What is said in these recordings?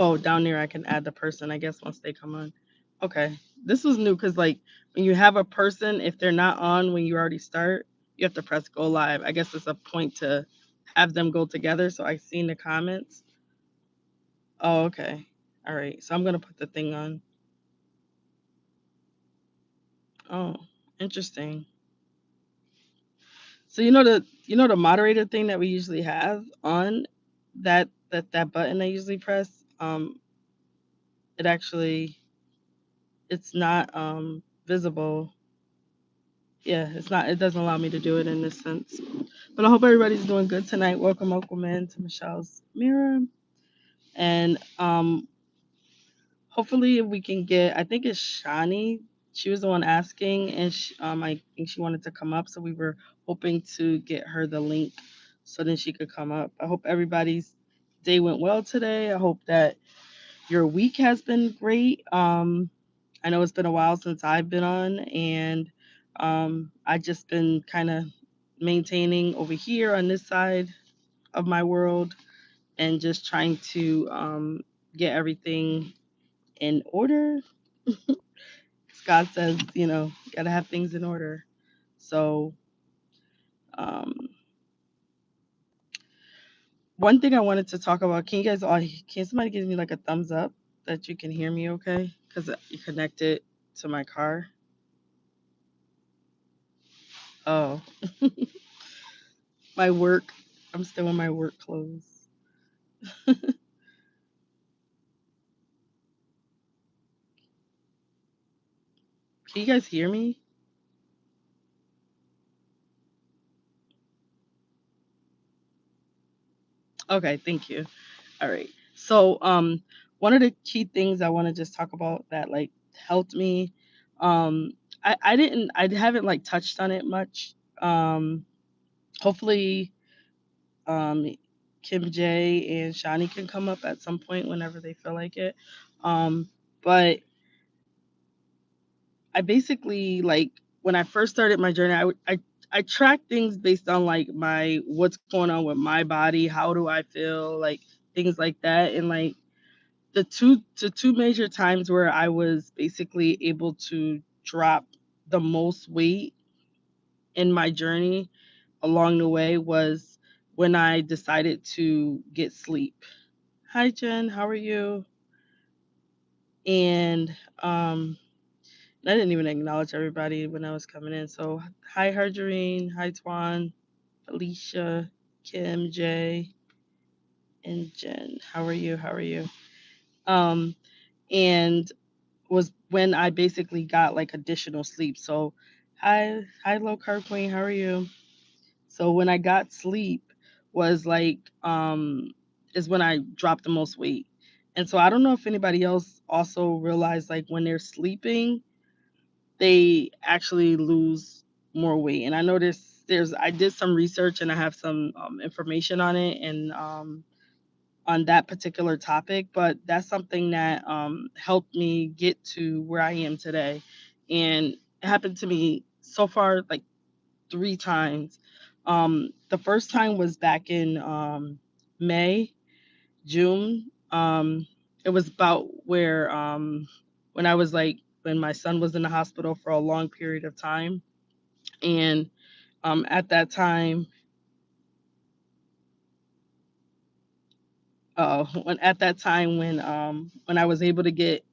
Oh, down there I can add the person, I guess, once they come on. Okay. This was new because, like, when you have a person, if they're not on when you already start, you have to press go live. I guess it's a point to have them go together. So I seen the comments. Oh, okay. All right. So I'm gonna put the thing on. Oh, interesting. So you know the moderator thing that we usually have on that button I usually press. It actually it's not visible. Yeah, it's not. It doesn't allow me to do it in this sense. But I hope everybody's doing good tonight. Welcome in to Michelle's mirror, and hopefully if we can get. I think it's Shani. She was the one asking, and I think she wanted to come up, so we were hoping to get her the link, so then she could come up. I hope everybody's day went well today. I hope that your week has been great. I know it's been a while since I've been on, and I just been kind of maintaining over here on this side of my world and just trying to get everything in order. Scott says, gotta have things in order. So, um, one thing I wanted to talk about, can somebody give me like a thumbs up that you can hear me okay? Because you connected to my car. Oh, my work. I'm still in my work clothes. Can you guys hear me? Okay, thank you. All right. So, one of the key things I want to just talk about that like helped me, um, I haven't like touched on it much. Hopefully, um, Kim J and Shani can come up at some point whenever they feel like it. Um, but I basically like when I first started my journey, I track things based on like my what's going on with my body, how do I feel, like things like that, and like the two major times where I was basically able to drop the most weight in my journey along the way was when I decided to get sleep. Hi Jen, how are you? And I didn't even acknowledge everybody when I was coming in. So hi Harjarine, hi Twan, Alicia, Kim, Jay, and Jen. How are you? How are you? Um, and was when I basically got like additional sleep. So, hi, low carb queen. How are you? So when I got sleep was like is when I dropped the most weight. And so I don't know if anybody else also realized like when they're sleeping, they actually lose more weight. And I know there's I did some research and I have some information on it and on that particular topic, but that's something that helped me get to where I am today. And it happened to me so far like three times. The first time was back in May, June. It was about where when I was like when my son was in the hospital for a long period of time, and at that time, when I was able to get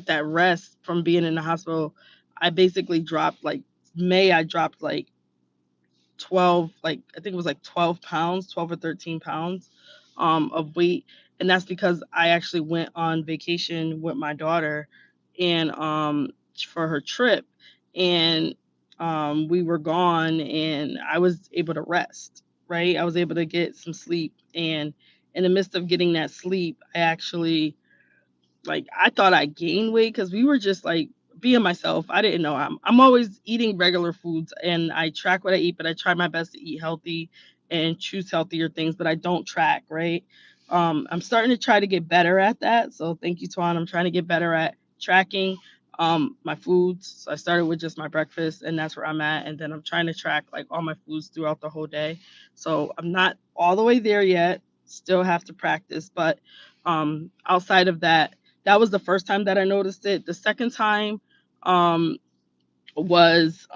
that rest from being in the hospital, I basically dropped like May. I dropped like 12, like I think it was like 12 pounds, 12 or 13 pounds of weight. And that's because I actually went on vacation with my daughter and for her trip. And we were gone and I was able to rest, right? I was able to get some sleep. And in the midst of getting that sleep, I actually like I thought I gained weight because we were just like being myself. I didn't know I'm always eating regular foods and I track what I eat, but I try my best to eat healthy and choose healthier things, but I don't track, right? I'm starting to try to get better at that. So thank you, Twan. I'm trying to get better at tracking my foods. So I started with just my breakfast and that's where I'm at. And then I'm trying to track like all my foods throughout the whole day. So I'm not all the way there yet. Still have to practice, but Outside of that, that was the first time that I noticed it. The second time um, was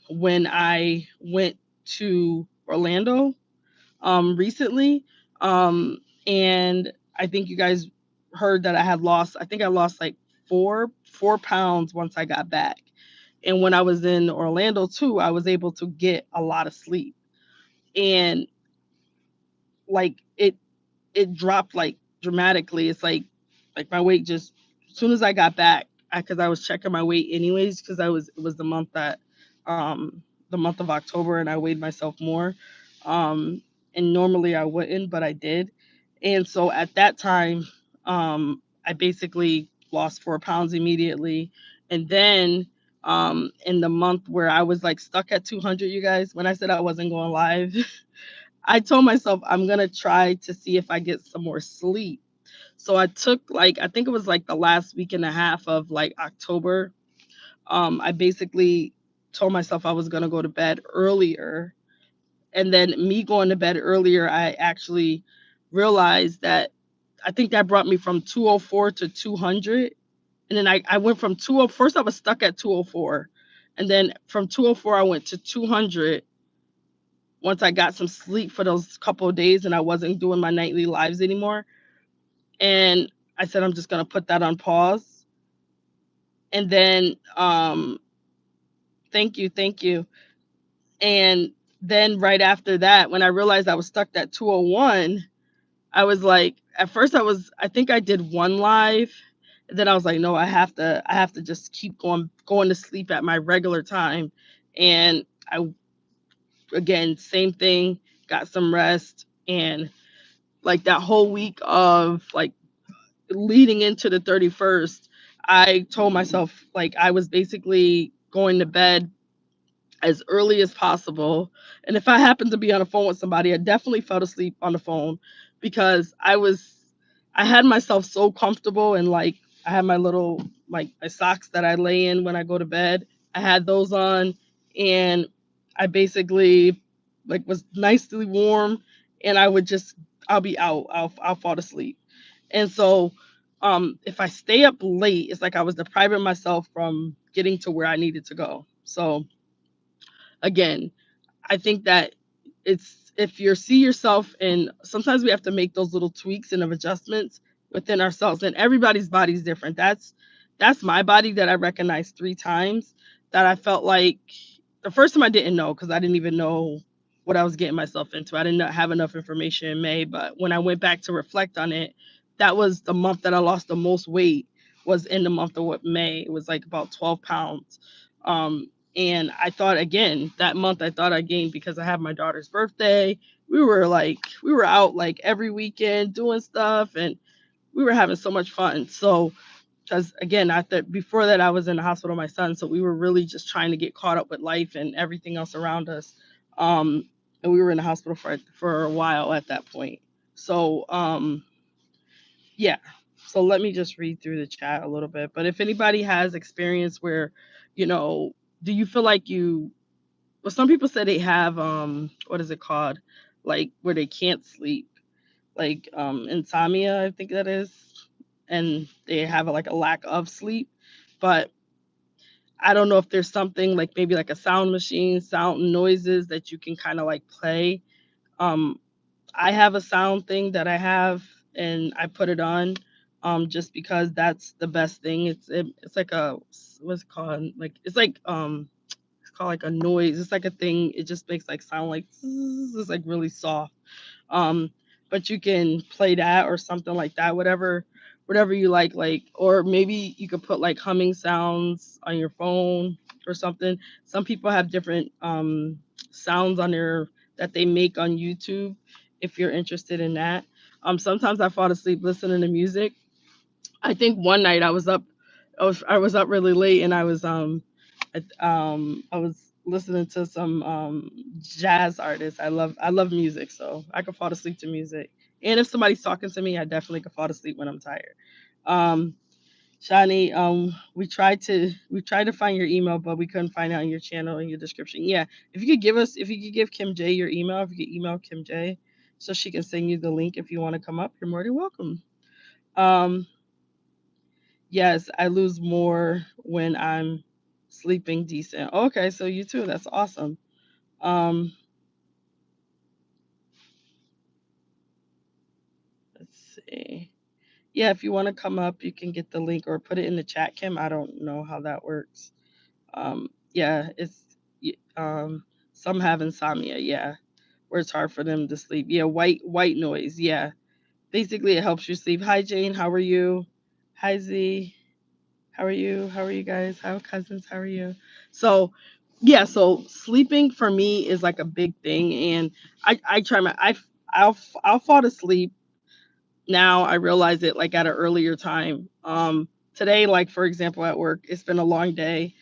when I went to Orlando recently. Um, and I think you guys heard that I had lost, I think I lost like four pounds once I got back. And when I was in Orlando too, I was able to get a lot of sleep. And like it dropped like dramatically. It's like my weight just as soon as I got back, because I was checking my weight anyways, because it was the month of October, and I weighed myself more. Um, and normally I wouldn't, but I did. And so at that time, I basically lost 4 pounds immediately. And then in the month where I was like stuck at 200, you guys, when I said I wasn't going live, I told myself I'm gonna try to see if I get some more sleep. So I took like I think it was like the last week and a half of like October. I basically told myself I was gonna go to bed earlier, and then me going to bed earlier, I actually realized that I think that brought me from 204 to 200, and then I went from 20. First I was stuck at 204, and then from 204 I went to 200 once I got some sleep for those couple of days and I wasn't doing my nightly lives anymore. And I said, I'm just going to put that on pause. And then, thank you, thank you. And then right after that, when I realized I was stuck at 201, I was like, at first I think I did one live. And then I was like, no, I have to just keep going to sleep at my regular time. And I, again, same thing, got some rest. And like that whole week of like leading into the 31st, I told myself like I was basically going to bed as early as possible. And if I happened to be on the phone with somebody, I definitely fell asleep on the phone because I had myself so comfortable, and like I had my little like my socks that I lay in when I go to bed. I had those on, and I basically like was nicely warm, and I would just I'll be out. I'll fall asleep. And so if I stay up late, it's like I was depriving myself from getting to where I needed to go. So again, I think that it's if you see yourself, and sometimes we have to make those little tweaks and of adjustments within ourselves, and everybody's body's different. That's my body that I recognized 3 times, that I felt like the first time I didn't know because I didn't even know what I was getting myself into. I didn't have enough information in May, but when I went back to reflect on it, that was the month that I lost the most weight, was in the month of what May. It was like about 12 pounds. And I thought again that month I thought I gained because I had my daughter's birthday. We were out like every weekend doing stuff, and we were having so much fun. So because again, I thought before that I was in the hospital with my son, so we were really just trying to get caught up with life and everything else around us. Um, and we were in the hospital for a while at that point. So yeah. So let me just read through the chat a little bit. But if anybody has experience where, you know, do you feel like you well, some people say they have what is it called? Like where they can't sleep, like insomnia, I think that is, and they have like a lack of sleep. But I don't know if there's something like maybe like a sound machine, sound noises that you can kind of like play. Um, I have a sound thing that I have, and I put it on, just because that's the best thing. It's like a what's it called? Like it's called like a noise. It's like a thing. It just makes like sound like zzz. It's like really soft. Um, but you can play that or something like that, whatever you like, or maybe you could put like humming sounds on your phone or something. Some people have different sounds on their that they make on YouTube if you're interested in that. Sometimes I fall asleep listening to music. I think one night I was up really late, and I was listening to some jazz artists. I love music, so I could fall asleep to music. And if somebody's talking to me, I definitely could fall asleep when I'm tired. Um, Shani, we tried to find your email, but we couldn't find it on your channel in your description. Yeah, if you could give Kim J your email, if you could email Kim J, so she can send you the link if you want to come up, you're more than welcome. Um, yes, I lose more when I'm sleeping decent. Okay, so you too. That's awesome. Um, let's see. Yeah, if you want to come up, you can get the link or put it in the chat, Kim. I don't know how that works. Yeah, some have insomnia. Yeah, where it's hard for them to sleep. Yeah, white noise. Yeah, basically it helps you sleep. Hi Jane, how are you? Hi Z, how are you? How are you guys? How cousins? How are you? So, yeah, so sleeping for me is like a big thing, and I try my I'll fall asleep now. I realize it like at an earlier time. Today, like for example, at work, it's been a long day.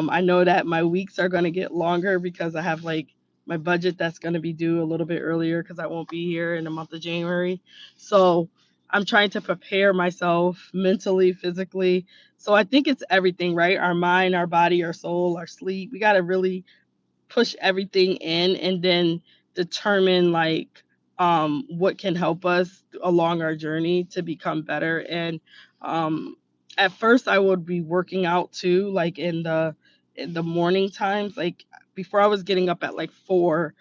I know that my weeks are going to get longer because I have like my budget that's going to be due a little bit earlier because I won't be here in the month of January. So I'm trying to prepare myself mentally, physically. So I think it's everything, right? Our mind, our body, our soul, our sleep. We got to really push everything in and then determine like what can help us along our journey to become better. And at first I would be working out too, like in the morning times, like before I was getting up at like 4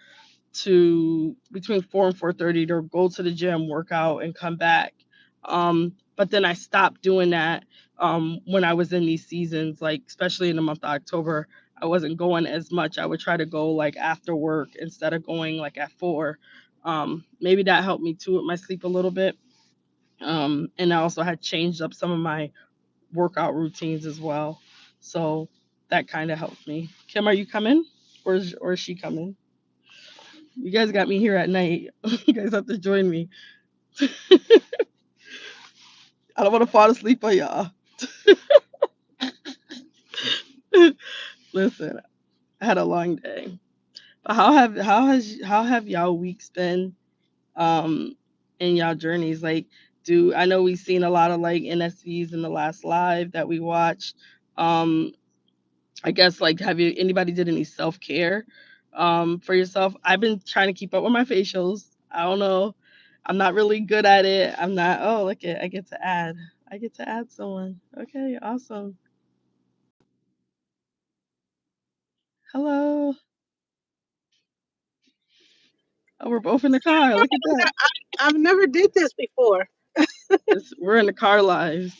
to between 4 and 4:30 to go to the gym, work out, and come back. But then I stopped doing that when I was in these seasons, like especially in the month of October. I wasn't going as much. I would try to go like after work instead of going like at 4. Maybe that helped me too with my sleep a little bit. And I also had changed up some of my workout routines as well. So that kind of helped me. Kim, are you coming? Or is she coming? You guys got me here at night. You guys have to join me. I don't want to fall asleep on y'all. Listen, I had a long day. But how have y'all weeks been in y'all journeys? Like do I know we've seen a lot of like NSVs in the last live that we watched. Um I guess like have you anybody did any self-care for yourself? I've been trying to keep up with my facials. I don't know. I'm not really good at it. I'm not oh look at I get to add. I get to add someone. Okay, awesome. Hello. Oh, we're both in the car. Look at that. I've never did this before. We're in the car lives.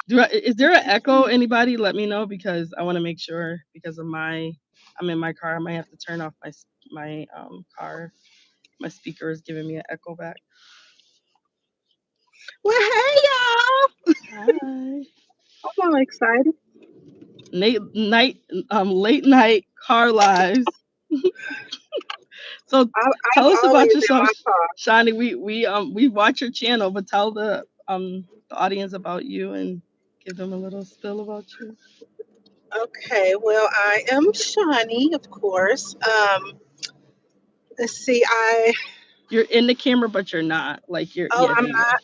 Is there an echo? Anybody let me know because I want to make sure because of my I'm in my car. I might have to turn off my car. My speaker is giving me an echo back. Well, hey y'all! Hi. I'm all excited. Night late night car lives. So I'm tell us about always in yourself, my car. Shani. We watch your channel, but tell the audience about you and give them a little spill about you. Okay, well, I am Shawnee, of course. Let's see, You're in the camera, but you're not. Like you're oh, yeah, I'm there you go. not.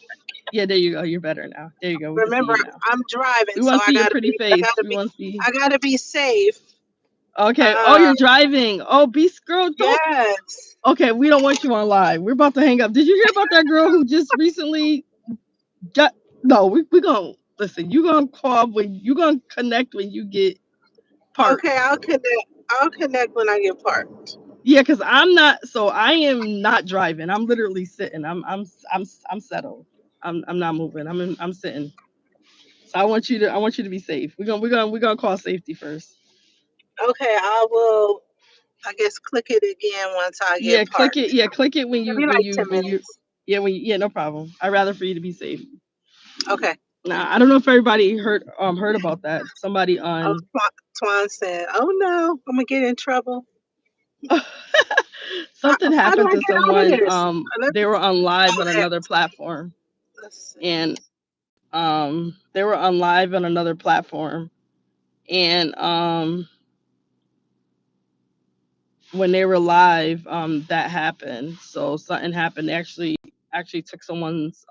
Yeah, there you go. You're better now. There you go. We can see Remember, you now. I'm driving, We so want to see your pretty face. We want to see. I gotta be safe. Okay. Oh, Um, you're driving. Oh, beast girl, don't. yes. Okay, we don't want you on live. We're about to hang up. Did you hear about that girl who just recently got? No, we gonna listen. You gonna call when you gonna connect when you get parked. Okay, I'll connect. I'll connect when I get parked. Yeah, cause I'm not. So I am not driving. I'm literally sitting. I'm settled. I'm not moving. I'm sitting. So I want you to be safe. We're gonna call safety first. Okay, I will. I guess click it again once I get Yeah, click it. parked. Yeah, click it Maybe like 10 minutes. yeah yeah, no problem. I'd rather for you to be safe. Okay. Now I don't know if everybody heard about that. Somebody Oh, on Twan said, "Oh no, I'm gonna get in trouble." something How do happened I to get out of someone. this? They were on live Oh, on another platform, let's see. and they were on live on another platform, and when they were live, that happened. So something happened. They actually took someone's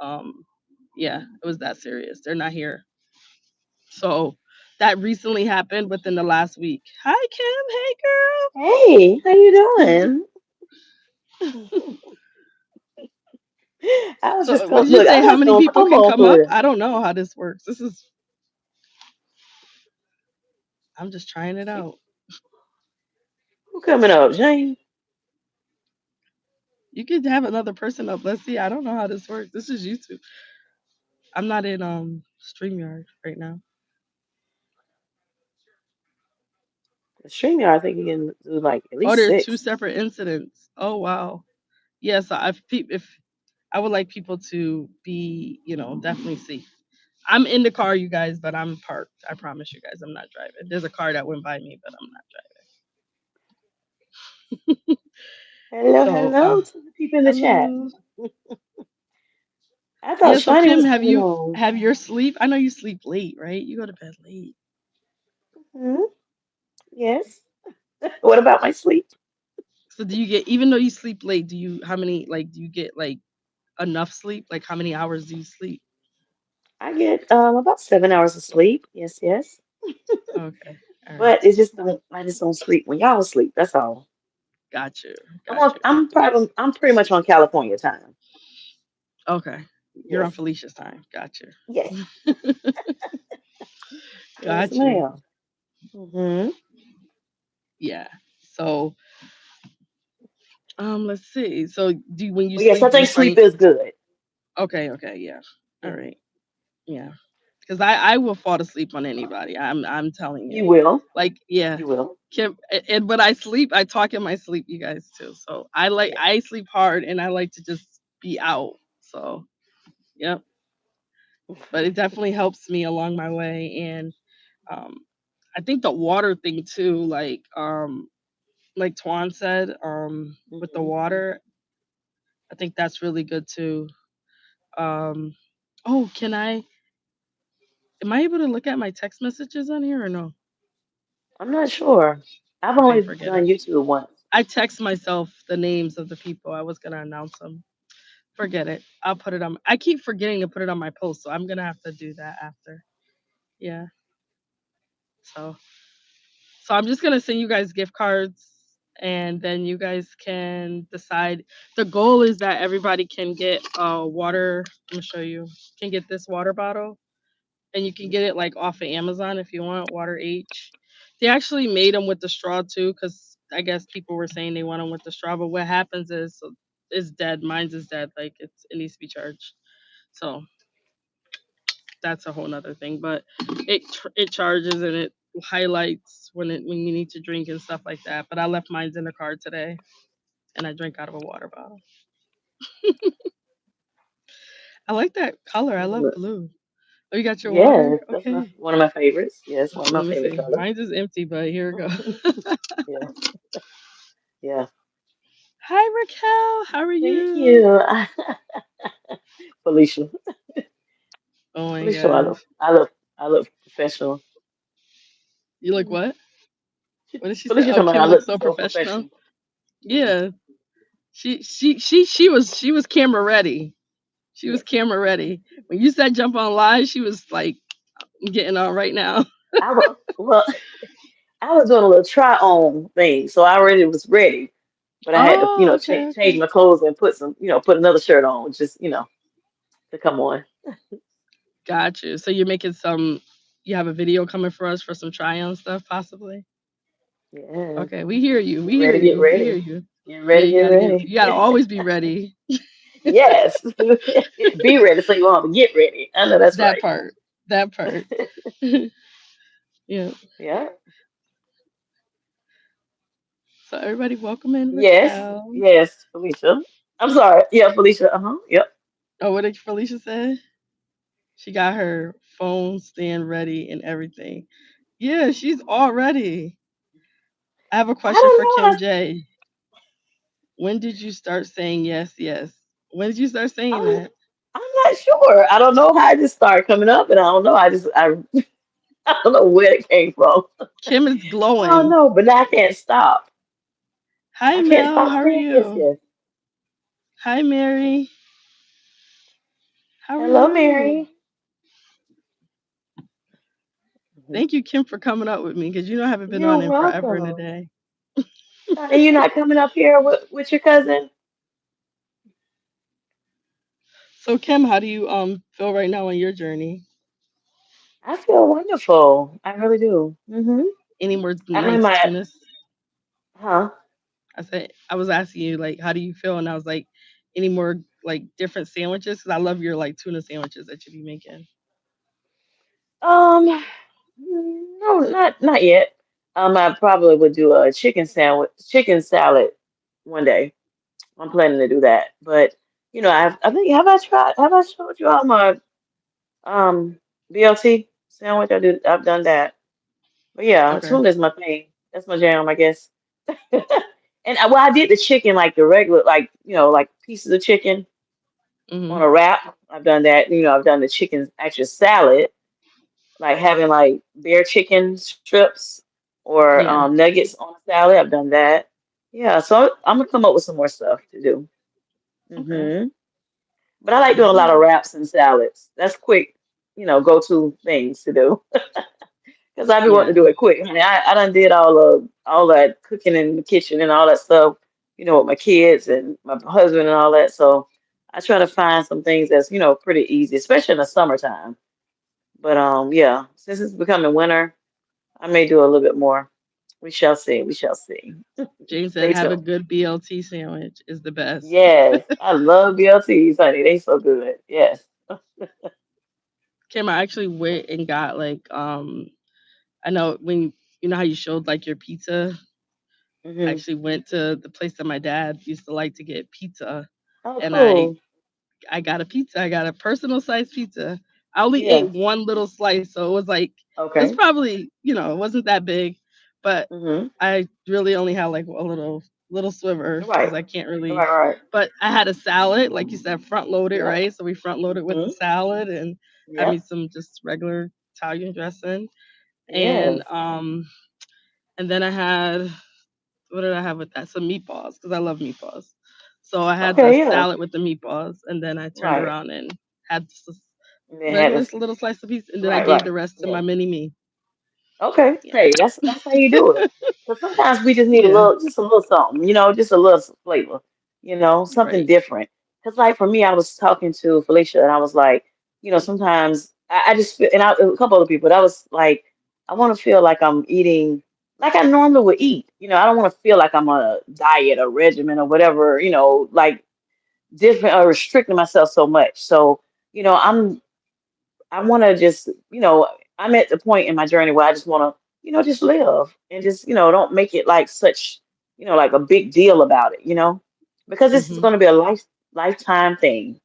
yeah, it was that serious. They're not here. So that recently happened within the last week. Hi Kim, Hey, how you doing? hey girl. I was just So what gonna did you look. say? I How was many gonna people come can on come for up? real. I don't know how this works. This is I'm just trying it out. Who coming up, Jane? You could have another person up. Let's see. I don't know how this works. This is YouTube. I'm not in StreamYard right now. The StreamYard, I think you can do like at Oh, least there's two 6. separate incidents. Oh wow. Yes, if I would like people to be, definitely safe. I'm in the car, you guys, but I'm parked. I promise you guys, I'm not driving. There's a car that went by me, but I'm not driving. Hello, So, hello to the people in the chat. hello. I thought Yeah. So Shiny Kim, was have coming you on. have your sleep? I know you sleep late, right? You go to bed late. Hmm. Yes. What about my sleep? So do you get even though you sleep late? Do you how many like do you get like enough sleep? Like how many hours do you sleep? I get about 7 hours of sleep. Yes, yes. Okay. All right. But it's just don't I just don't sleep when y'all sleep. That's all. Got you. Got you. I'm pretty much on California time. Okay. You're on Yes. Felicia's time. Got Yes. you. Yes, Got you. ma'am. Hmm. Yeah. So, let's see. So, when you But yes, sleep, I do you think sleep find? is good. Okay. Okay. Yeah. All Yeah. right. Yeah. Because I will fall asleep on anybody. I'm telling you. You will. Like, yeah. You will. Kim, and when I sleep, I talk in my sleep, you guys too. So Yeah. I sleep hard, and I like to just be out. So, yep. But it definitely helps me along my way, and um, I think the water thing too. Like Twan said, with the Hmm. water, I think that's really good too. Um, oh, am I able to look at my text messages on here or no? I'm not sure. I've Okay, only forget done it. YouTube once. I text myself the names of the people. I was gonna announce them. Forget it. I'll put it on. I keep forgetting to put it on my post, so I'm gonna have to do that after. Yeah. So I'm just gonna send you guys gift cards, and then you guys can decide. The goal is that everybody can get water. I'm gonna show you. Can get this water bottle, and you can get it like off of Amazon if you want. Water H. They actually made them with the straw too, because I guess people were saying they want them with the straw. But what happens is, so it's dead. Mine's is dead. Like it needs to be charged. So that's a whole nother thing. But it charges and it highlights when you need to drink and stuff like that. But I left mine in the car today, and I drank out of a water bottle. I like that color. I love blue. Oh, you got your water? Yes, that's Okay. one of my favorites. Yes, one of my Let me favorite see. colors. Mine's is empty, but here we go. Yeah, yeah. Hi Raquel, how are Thank you? you, Felicia. Oh my Felicia, gosh. I look professional. You look Mhm. what? What did she say? Felicia Oh, told me I Kim looks look so so professional. professional. Yeah, Yeah. She was camera ready. She was yes. camera ready. When you said jump on live, she was like, I'm getting on right now. Well, I was doing a little try on thing, so I already was ready, but I had to, Oh, okay, change okay. my clothes and put some, put another shirt on, just, to come on. Got you. So you're making some you have a video coming for us for some try on stuff, possibly? Yes. Okay, we hear you. We Get hear ready, get you. We hear ready. you. Get Yeah, ready, get ready. you gotta always be ready. Yes. Be ready so you want to get ready. I know that's That right. part. That part. Yeah. Yeah. So everybody welcome in Yes. Raquel. Yes, Felicia. I'm sorry. Yeah, Felicia. Uh-huh. Yep. Oh, what did Felicia say? She got her phone stand ready and everything. Yeah, she's all ready. I have a I question don't for know. Kim J. When did you start saying yes, yes? When did you start saying I'm that? I'm not sure. I don't know how I just started coming up, and I don't know. I don't know where it came from. Kim is I don't glowing. know, but now I can't stop. Hi I can't Mel, stop how are saying yes, you? yes. Hi Mary, how are Hello, you? Mary. Mhm. Thank you, Kim, for coming up with me because I haven't been You're on in forever and a welcome. day. Are you not coming up here with your cousin? So Kim, how do you feel right now on your journey? I feel wonderful. I really do. Any more I'm in nights my, tunas? huh? I said I was asking you like, how do you feel? And I was like, any more like different sandwiches? Because I love your like tuna sandwiches that you be making. Um, no, not yet. I probably would do a chicken salad one day. I'm planning to do that. But I think have I showed you all my um BLT sandwich? I've done that. But yeah, Okay. tuna is my thing. That's my jam, I guess. And well, I did the chicken like the regular, like like pieces of chicken on Mhm. a wrap. I've done that. I've done the chicken actual salad, like having like bare chicken strips or Yeah. nuggets on a salad. I've done that. Yeah, so I'm gonna come up with some more stuff to do. Okay. But I like doing a All lot of right. wraps and salads. That's quick, go-to things to do. Because I be wanting to Yeah. do it quick. Honey, I done did all that cooking in the kitchen and all that stuff, with my kids and my husband and all that. So I try to find some things that's, pretty easy, especially in the summertime. But yeah, since it's becoming winter, I may do a little bit more. We shall see. We shall see. Jane said, Stay "Have a tuned. good BLT sandwich is the best." Yes, I love BLTs, honey. They so good. Yes. Kim, I actually went and got like I know when you know how you showed like your pizza. I Hmm. actually went to the place that my dad used to like to get pizza, Oh, and cool. I got a pizza. I got a personal size pizza. I only ate Yeah. one little slice, so it was like it's Okay. probably it wasn't that big, but Hmm. I really only had like a little sliver Right. because I can't really. Right. Right. But I had a salad, like you said, front loaded, Yep. right? So we front loaded with the Hmm. salad and had me Yep. some just regular Italian dressing, and Yes. um and then I had what did I have with that? Some meatballs because I love meatballs. So I had the Okay. Yeah. salad with the meatballs, and then I turned Right. around and had just a And then had regular this. little slice of pizza, and then I Right. gave Right. the rest to Yeah. my mini me. Okay. Yeah, Hey, that's how you do it. Because sometimes we just need yeah, just a little something, just a little flavor, something right. different. Because like for me, I was talking to Felicia, and I was like, sometimes I just feel, and a couple other people, that was like, I want to feel like I'm eating like I normally would eat. I don't want to feel like I'm on a diet or regimen or whatever, like different or restricting myself so much. So, I want to just, I'm at the point in my journey where I just want to, just live and just, don't make it like such, like a big deal about it, because this is Mhm. going to be a lifetime thing.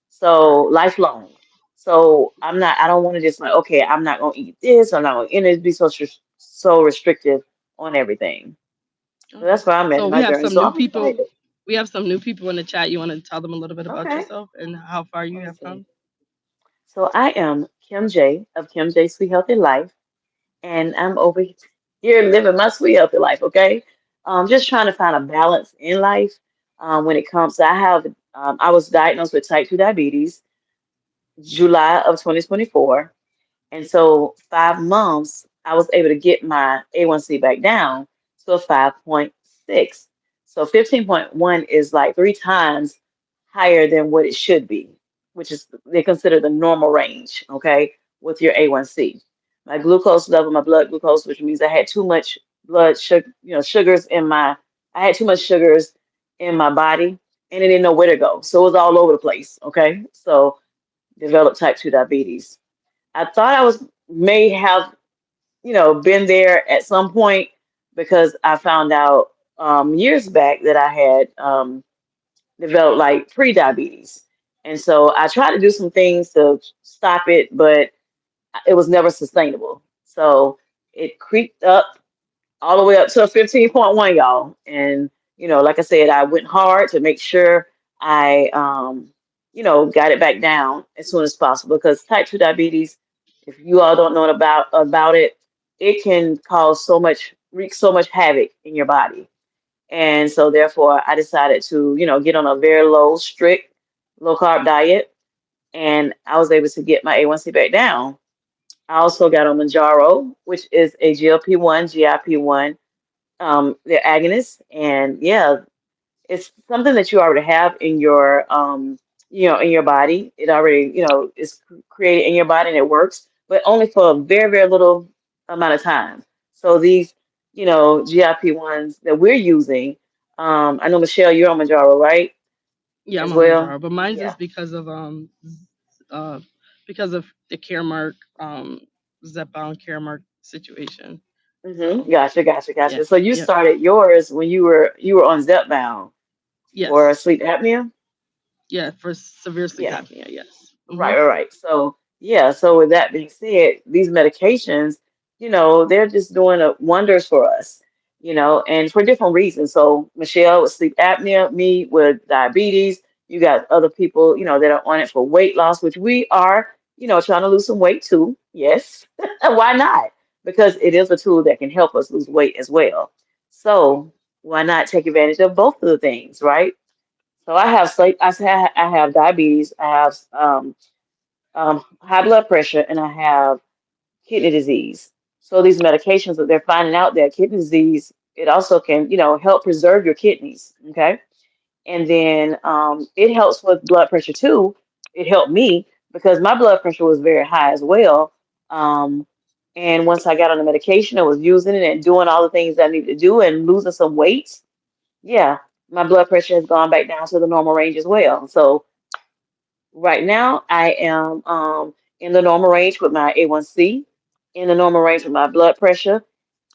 So Right. lifelong. So I don't want to just like, okay, I'm not going to eat this. I'm not going to, and it be so restrictive on everything. So Okay. that's where I'm at So in we my have journey. some So new I'm people. excited. We have some new people in the chat. You want to tell them a little bit about Okay. yourself and how far you Let me have see. come? So I am Kim J of Kim J Sweet Healthy Life, and I'm over here living my sweet healthy life. Okay, just trying to find a balance in life. When it comes, I was diagnosed with type 2 diabetes July of 2024. And so 5 months, I was able to get my A1C back down to a 5.6. So 15.1 is like three times higher than what it should be, which is they consider the normal range, okay, with your A1C. My glucose level, my blood glucose, which means I had too much blood sugar, sugars I had too much sugars in my body and it didn't know where to go. So it was all over the place, okay? So developed type 2 diabetes. I thought I was may have, been there at some point because I found out years back that I had developed like pre-diabetes. And so I tried to do some things to stop it, but it was never sustainable. So it creeped up all the way up to a 15.1, y'all. And, like I said, I went hard to make sure I, got it back down as soon as possible because type 2 diabetes, if you all don't know about it, it can wreak so much havoc in your body. And so therefore I decided to, get on a very strict, low carb diet. And I was able to get my A1C back down. I also got on Manjaro, which is a GLP-1, GIP-1, they're agonists, and yeah, it's something that you already have in your in your body. It already, is created in your body and it works, but only for a very, very little amount of time. So these, GIP ones that we're using, I know Michelle, you're on Manjaro, right? Yeah, I'm As on well. Manjaro, but mine's is Yeah. uh because of the Caremark Zepbound Caremark situation. So Gotcha, gotcha, yeah, gotcha. So you yep, started yours when you were on Zepbound for yes, sleep apnea? yeah, for severe sleep Yeah. apnea, yes. Right, right, right. So, yeah, so with that being said, these medications, they're just doing wonders for us, and for different reasons. So, Michelle with sleep apnea, me with diabetes, you got other people, that are on it for weight loss, which we are, trying to lose some weight too. Yes. Why not? Because it is a tool that can help us lose weight as well. So, why not take advantage of both of the things, right? So I have sleep, I have diabetes, I have high blood pressure, and I have kidney disease. So these medications that they're finding out that kidney disease, it also can, help preserve your kidneys. Okay. And then it helps with blood pressure too. It helped me because my blood pressure was very high as well. Um, and once I got on the medication, I was using it and doing all the things that I needed to do and losing some weight. Yeah, my blood pressure has gone back down to the normal range as well. So right now, I am in the normal range with my A1C, in the normal range with my blood pressure,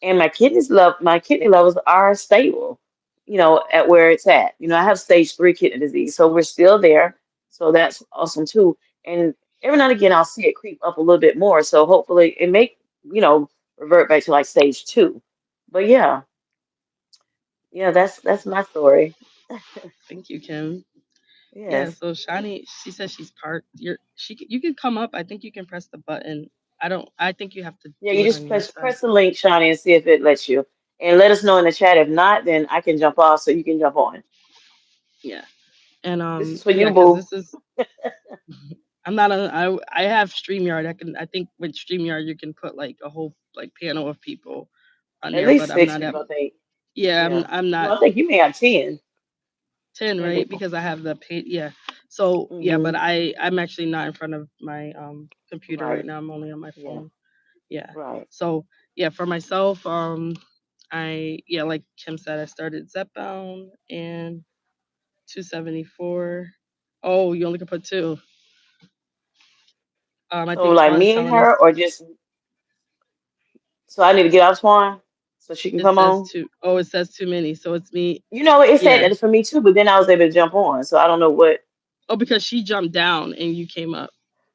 and my kidney levels are stable, at where it's at. I have stage 3 kidney disease, so we're still there. So that's awesome too. And every now and again, I'll see it creep up a little bit more. So hopefully it may, revert back to like stage 2. But yeah, yeah, that's my story. Thank you, Kim. Yeah, Yes. so Shani, she says she's parked. You can come up. I think you can press the button. I don't. I think you have to Yeah, do you it just on your side. press the link, Shawnee, and see if it lets you. And let us know in the chat. If not, then I can jump off so you can jump on. Yeah, and This is for yeah, you, because boo. this is I'm not on. I have Streamyard. I think with Streamyard you can put like a whole like panel of people on At there, but least I'm six not at. people, I think. Yeah, Yeah. I'm No, not I think you may have 10. 10, 10 right? people. Because I have the pay. Yeah. So yeah, but Mm-hmm. I'm actually not in front of my computer right Right. now. I'm only on my Yeah. phone. Yeah. Right. So yeah, for myself, like Kim said, I started Zepbound and 274. Oh, you only can put two. I So think like Twan's me and telling us her, or just so I need to get off Swan so she can it come says on. two. Oh, it says too many. So it's me. It said Yeah. that for me too, but then I was able to jump on. So I don't know what. Oh, because she jumped down and you came up.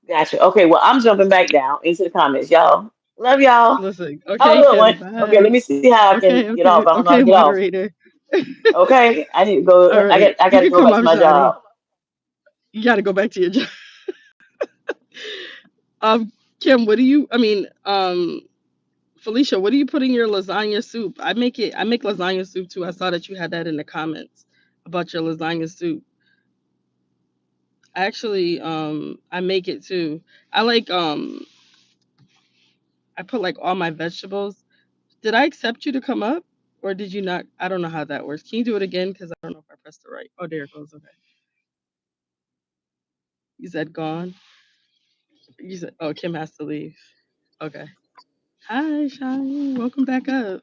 Gotcha. Okay, well, I'm jumping back down into the comments, y'all. Love y'all. Listen. Have a Okay, good one. Kim. Okay, let Bye. me see how I can Okay. get off. I Okay. don't know how to Okay, get off. moderator. Okay, I need to go. All right. I You got to can go come back to up, my Shani. job. You got to go back to your job. Kim, what do you? I mean, Felicia, what do you put in your lasagna soup? I make lasagna soup too. I saw that you had that in the comments about your lasagna soup. Actually, I make it too. I like I put like all my vegetables. Did I accept you to come up or did you not? I don't know how that works. Can you do it again? Because I don't know if I pressed it right. Oh, there it goes. Okay. You said gone. You said, oh, Kim has to leave. Okay. Hi, Shani. Welcome back up.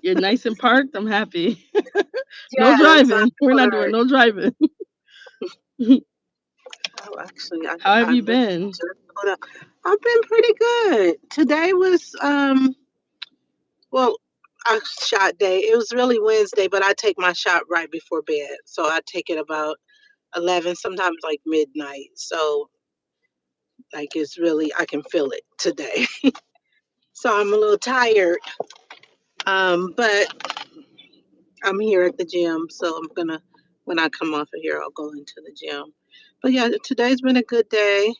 You're nice and parked. I'm happy. No Yes, driving. We're not doing no driving. actually, How have I you literally been? just put up. I've been pretty good. Today was well, a shot day. It was really Wednesday, but I take my shot right before bed, so I take it about 11, sometimes like midnight. So like it's really I can feel it today. So I'm a little tired, but I'm here at the gym, so I'm gonna when I come off of here, I'll go into the gym. But yeah, today's been a good day.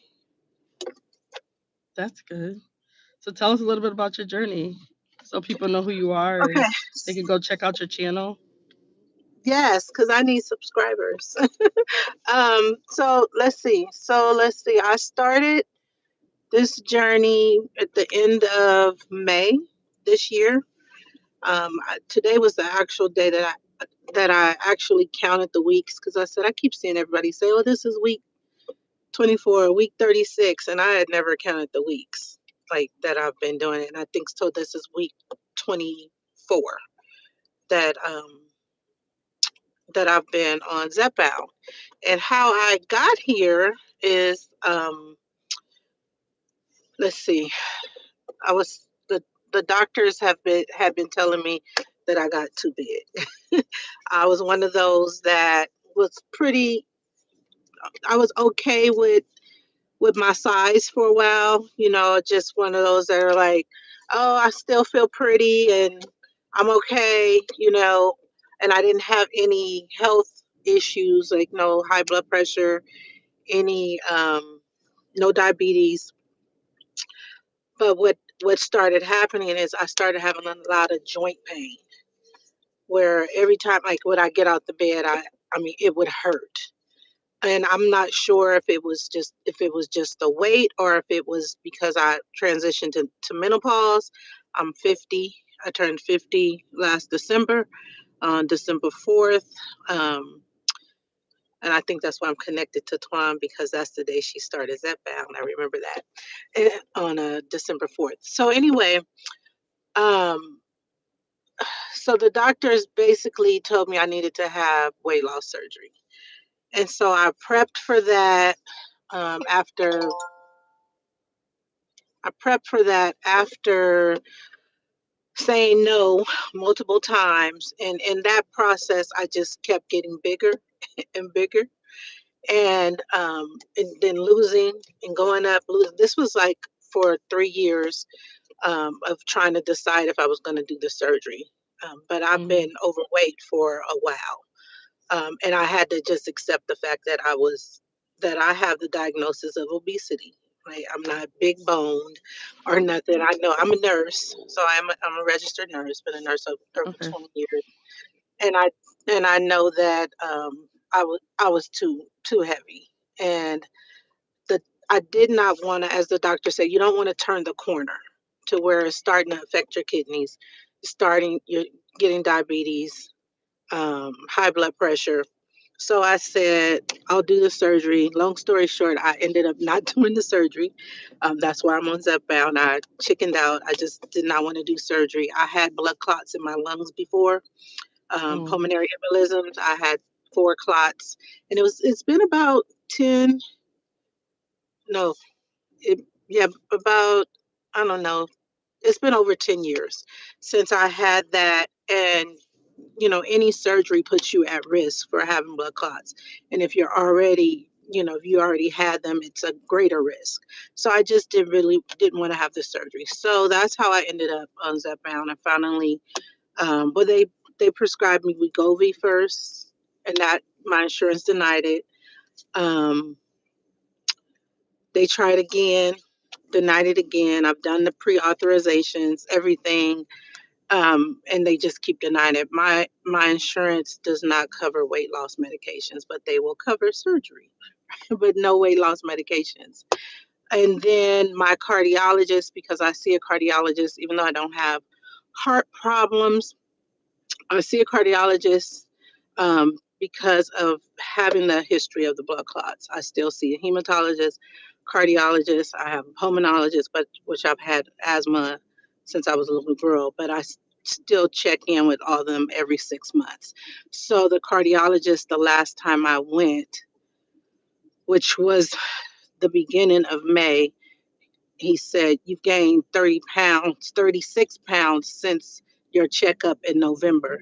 That's good. So tell us a little bit about your journey so people know who you are Okay. and they can go check out your channel. Yes, because I need subscribers. So let's see. I started this journey at the end of May this year. Today was the actual day that that I actually counted the weeks because I said I keep seeing everybody say, "Oh, this is week 24, week 36," and I had never counted the weeks like that I've been doing it. And I think so. This is week 24 that that I've been on Zepbound. And how I got here is let's see. I was the doctors have been had been telling me that I got too big. I was one of those that was pretty I was okay with my size for a while, just one of those that are like, "Oh, I still feel pretty and I'm okay," and I didn't have any health issues like no high blood pressure, any no diabetes. But what started happening is I started having a lot of joint pain where every time like when I get out the bed, I mean it would hurt. And I'm not sure if it was just the weight or if it was because I transitioned to menopause. I'm 50. I turned 50 last December, on December 4th. Um, and I think that's why I'm connected to Twan because that's the day she started Zepbound. I remember that on December 4th. So anyway, um, so the doctors basically told me I needed to have weight loss surgery. And so I prepped for that after I prepped for that after saying no multiple times. And in that process, I just kept getting bigger and bigger. And then losing and going up. This was like for 3 years of trying to decide if I was going to do the surgery. But I've Mm-hmm. been overweight for a while. And I had to just accept the fact that I have the diagnosis of obesity. Like I'm not big boned or nothing. I know I'm a nurse, so I'm a registered nurse, been a nurse over Okay. 20 years, and I know that I was too heavy, and the I did not want to, as the doctor said, you don't want to turn the corner to where it's starting to affect your kidneys, starting you're getting diabetes, high blood pressure. So I said, I'll do the surgery. Long story short, I ended up not doing the surgery. That's why I'm on Zepbound. I chickened out. I just did not want to do surgery. I had blood clots in my lungs before, Mm. pulmonary embolisms. I had 4 clots, and it's been about 10, no, yeah, about I don't know. It's been over 10 years since I had that, and any surgery puts you at risk for having blood clots. And if you're already, if you already had them, it's a greater risk. So I just didn't want to have the surgery. So that's how I ended up on Zepbound. And finally, well, they prescribed me Wegovy first, and that my insurance denied it. Um, they tried again, denied it again. I've done the pre-authorizations, everything, and they just keep denying it. My insurance does not cover weight loss medications, but they will cover surgery, but no weight loss medications. And then my cardiologist, because I see a cardiologist, even though I don't have heart problems, I see a cardiologist because of having the history of the blood clots. I still see a hematologist, cardiologist. I have a pulmonologist, but which I've had asthma since I was a little girl. But still check in with all of them every 6 months. So the cardiologist, the last time I went, which was the beginning of May, he said you've gained 30 pounds, 36 pounds since your checkup in November.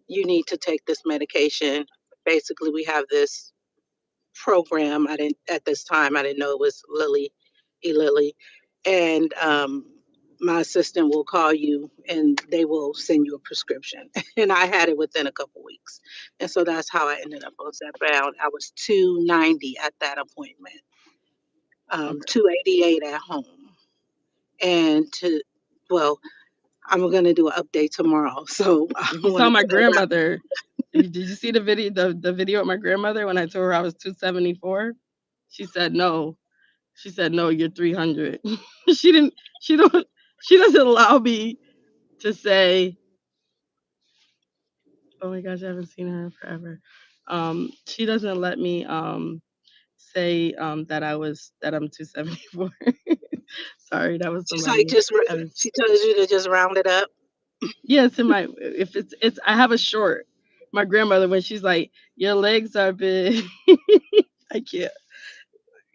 You need to take this medication. Basically, we have this program. I didn't at this time. I didn't know it was Lilly, and my assistant will call you, and they will send you a prescription. And I had it within a couple weeks, and so that's how I ended up on Zepbound. I was 290 at that appointment, Okay. 288 at home, and well, I'm gonna do an update tomorrow, so I If you want saw to my put that out. grandmother, did you see the video of my grandmother when I told her I was 274? She said no. She said no, you're 300. she didn't. She doesn't allow me to say Oh my gosh, I haven't seen her in forever. She doesn't let me say that I'm 274. Sorry, that was She's like somebody. I was, she tells you to just round it up. yeah, it's in my if it's I have a short. My grandmother when she's like, "Your legs are big." I can't.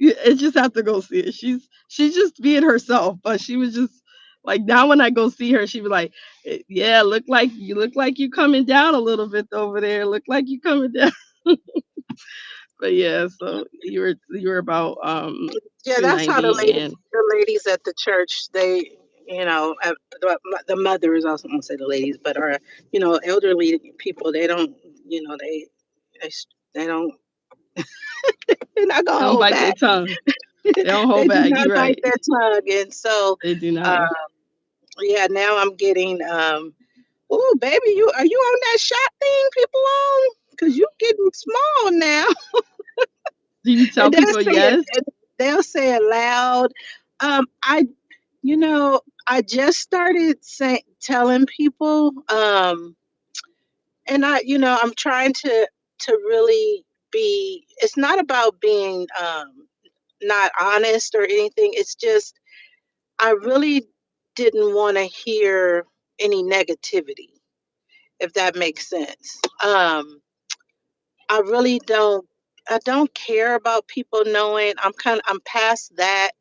I just have to go see it. She's just being herself, but she was just like now when I go see her, she was like, "Yeah, look like you coming down a little bit over there. Look like you coming down." But yeah, so you were about Yeah, that's how 290 and the ladies at the church, they, the mothers, I was going to say the ladies, but are, elderly people, they don't, you know, they, they don't, they're not going they to don't hold bite their back. tongue. They don't They hold do back. not You're bite right. their tongue. And so, They do uh, not. yeah, now I'm getting, oh, baby, are you on that shot thing people on? Because you getting small now. Do you tell And people yes? they'll say it loud. I I just started telling people, and I'm trying to really be. It's not about being not honest or anything. It's just I really didn't want to hear any negativity, if that makes sense. I really don't. I don't care about people knowing. I'm past that.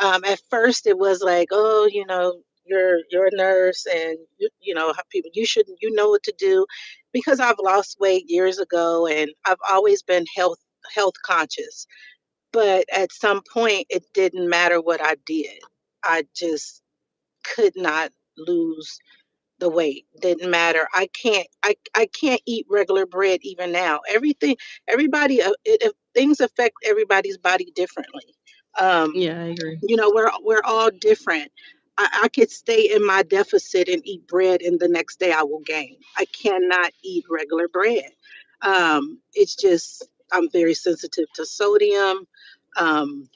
At first it was like, oh, you're a nurse, and how people, you shouldn't, what to do, because I've lost weight years ago and I've always been health conscious. But at some point it didn't matter what I did. I just could not lose the weight. Didn't matter. I can't eat regular bread even now. Everybody, things affect everybody's body differently. um Yeah, I agree. we're all different. I could stay in my deficit and eat bread, and the next day I will gain. I cannot eat regular bread. It's just I'm very sensitive to sodium. Um,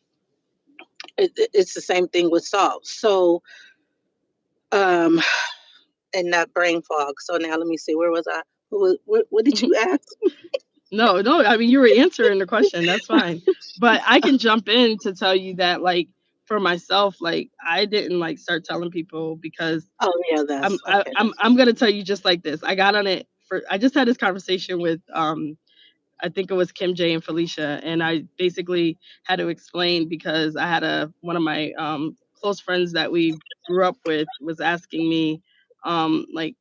it's the same thing with salt. So, um, and that brain fog. So now let me see. Where was I? What did you ask? No, no, I mean you were answering the question. That's fine. But I can jump in to tell you that like for myself, like I didn't like start telling people because Oh yeah, that's okay. I'm gonna tell you just like this. I got on it for I just had this conversation with I think it was Kim J and Felicia, and I basically had to explain because I had a one of my close friends that we grew up with was asking me like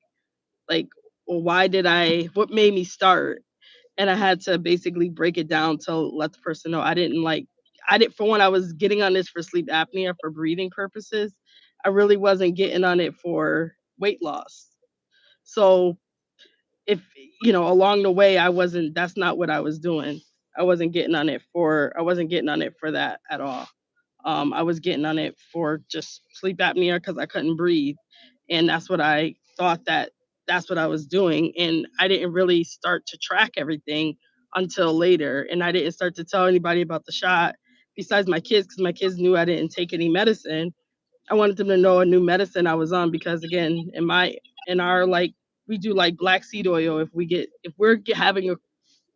like well, why did I what made me start, and I had to basically break it down to let the person know I didn't for one I was getting on this for sleep apnea for breathing purposes. I really wasn't getting on it for weight loss. So if along the way I wasn't that's not what I was doing. I wasn't getting on it for that at all. I was getting on it for just sleep apnea because I couldn't breathe, and that's what I thought that's what I was doing, and I didn't really start to track everything until later, and I didn't start to tell anybody about the shot besides my kids because my kids knew I didn't take any medicine. I wanted them to know a new medicine I was on because again, in our like we do like black seed oil if having a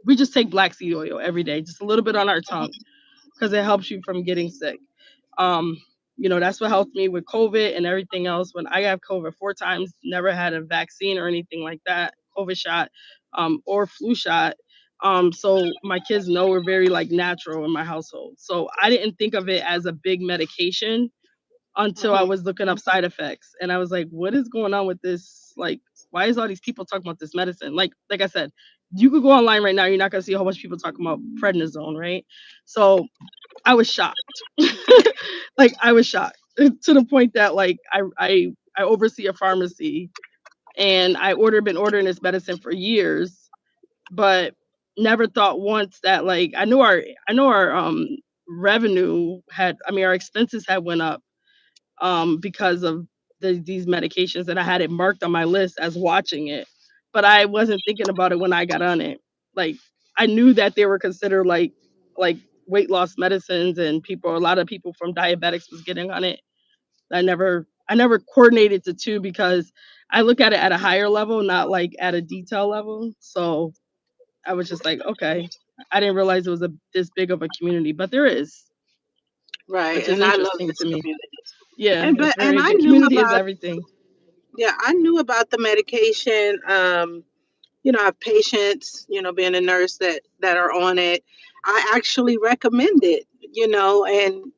we just take black seed oil every day, just a little bit on our tongue because it helps you from getting sick. Um, that's what helped me with COVID and everything else. When I got COVID 4 times, never had a vaccine or anything like that, COVID shot, or flu shot. So my kids know we're very like natural in my household. So I didn't think of it as a big medication until I Hmm. was looking up side effects and I was like, what is going on with this? Like, why is all these people talking about this medicine? Like I said, you could go online right now, you're not gonna see a whole bunch of people talking about prednisone, right? So I was shocked. Like I was shocked to the point that like I oversee a pharmacy and been ordering this medicine for years, but never thought once that like I know our revenue had I mean our expenses had went up because of these medications, and I had it marked on my list as watching it, but I wasn't thinking about it when I got on it. Like I knew that they were considered like weight loss medicines, and a lot of people from diabetics was getting on it. I never. I never coordinated the two because I look at it at a higher level, not like at a detail level. So I was just like, okay, I didn't realize it was a this big of a community, but there is, Right. which is And I love interesting this to me. community. Yeah, And it's but and very I the knew community is about everything. yeah, I knew about the medication. I have patients, being a nurse that are on it. I actually recommend it,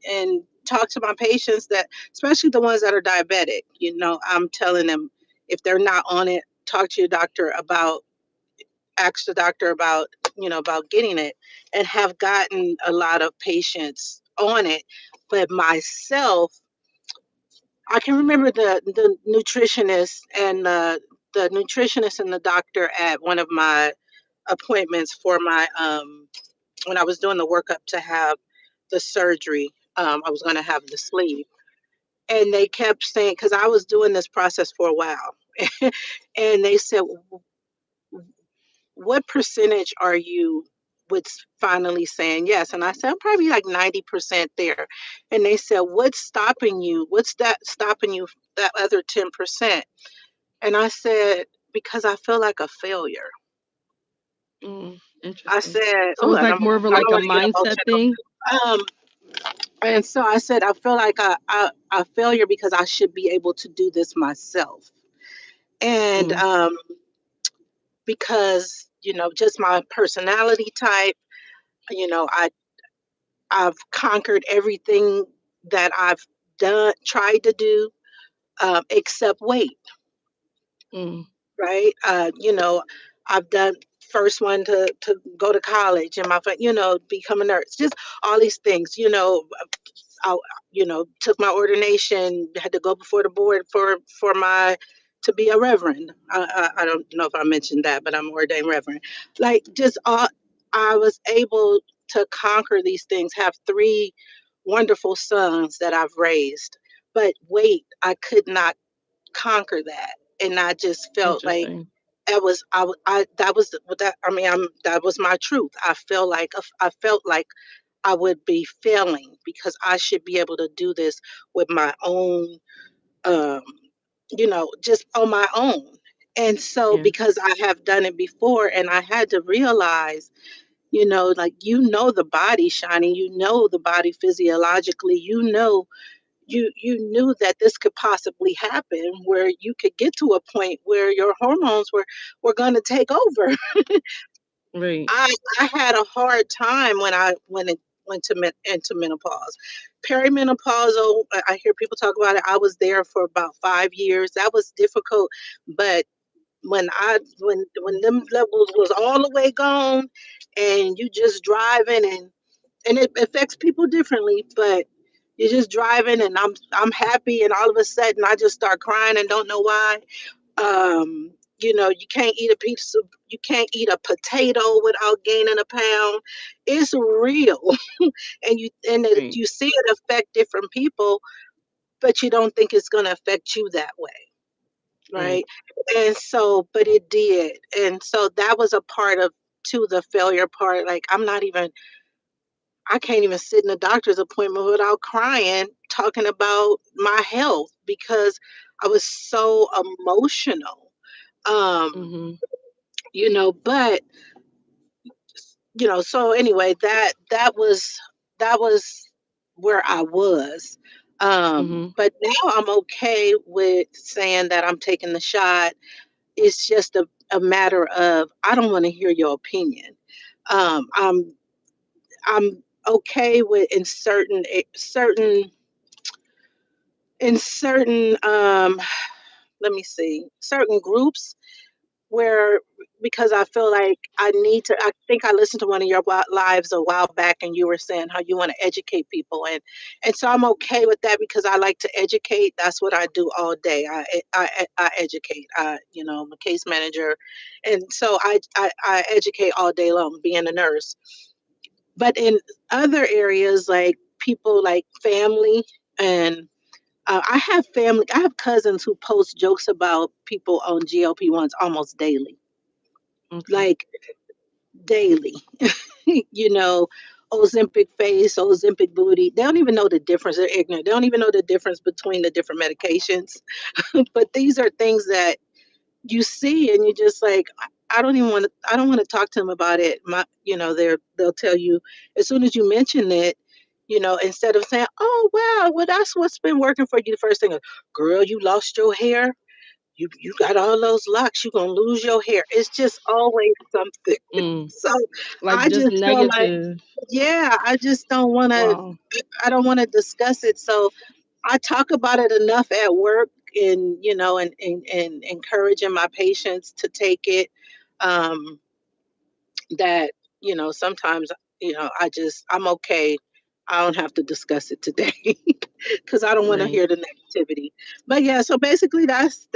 and talk to my patients that, especially the ones that are diabetic. I'm telling them if they're not on it, talk to your doctor about, ask the doctor about getting it, and have gotten a lot of patients on it. But myself, I can remember the nutritionist and the doctor at one of my appointments for my when I was doing the workup to have the surgery. I was going to have the sleeve, and they kept saying, because I was doing this process for a while, and they said, "What percentage are you with finally saying yes?" And I said, "I'm probably like 90% there." And they said, "What's stopping you? What's that stopping you? That other 10%?" And I said, "Because I feel like a failure." I Interesting. said, So "Oh, it's and like more of a I like don't a want to get mindset thing. emotional." And so I said, "I feel like a failure because I should be able to do this myself." And Mm, because, just my personality type, I I've conquered everything that I've tried to do, except weight, mm, right? I've done first one to go to college, and become a nurse, just all these things, I, took my ordination, had to go before the board for my to be a reverend. I don't know if I mentioned that, but I'm ordained reverend. Like, just all, I was able to conquer these things. Have three wonderful sons that I've raised, but wait, I could not conquer that, and I just felt like interesting. that was that was that. I mean, that was my truth. I felt like I would be failing because I should be able to do this with my own, um, just on my own. And so, Yeah. because I have done it before, and I had to realize, like, the body shining, the body physiologically, you knew that this could possibly happen, where you could get to a point where your hormones were going to take over. Right. I had a hard time when I went into menopause. Perimenopausal, I hear people talk about it. I was there for about 5 years. That was difficult, but when them levels was all the way gone, and you just driving, and it affects people differently, but you're just driving, and I'm happy, and all of a sudden I just start crying and don't know why. You can't eat a you can't eat a potato without gaining a pound. It's real. Right. You see it affect different people, but you don't think it's going to affect you that way, Right. right? And so, but it did. And so that was a part of, to the failure part. Like, I can't even sit in a doctor's appointment without crying, talking about my health, because I was so emotional. Um, Mhm. but so anyway, that was where I was. Mhm. But now I'm okay with saying that I'm taking the shot. It's just a matter of, I don't want to hear your opinion. Um, I'm I'm okay with, in certain let me see, certain groups, where, because I feel like I need to. I think I listened to one of your lives a while back, and you were saying how you want to educate people, and so I'm okay with that, because I like to educate. That's what I do all day. I educate. I'm a case manager, and so I educate all day long, being a nurse. But in other areas, like people, like family, and I have cousins who post jokes about people on GLP-1s almost daily, Okay. like daily, you know, Ozempic face, Ozempic booty. They don't even know the difference. They're ignorant. They don't even know the difference between the different medications. But these are things that you see and you just like, I don't even want to, I don't want to talk to them about it. They'll tell you as soon as you mention it, instead of saying, oh wow, well that's what's been working for you, the first thing is, girl, you lost your hair. You got all those locks, you're gonna lose your hair. It's just always something. Mm. So Like I just just feel like, negative. yeah, I just don't want to, Wow. I don't want to discuss it. So I talk about it enough at work, and and encouraging my patients to take it, um that sometimes I'm okay. I don't have to discuss it today because I don't want to Right. hear the negativity. But yeah, so basically that's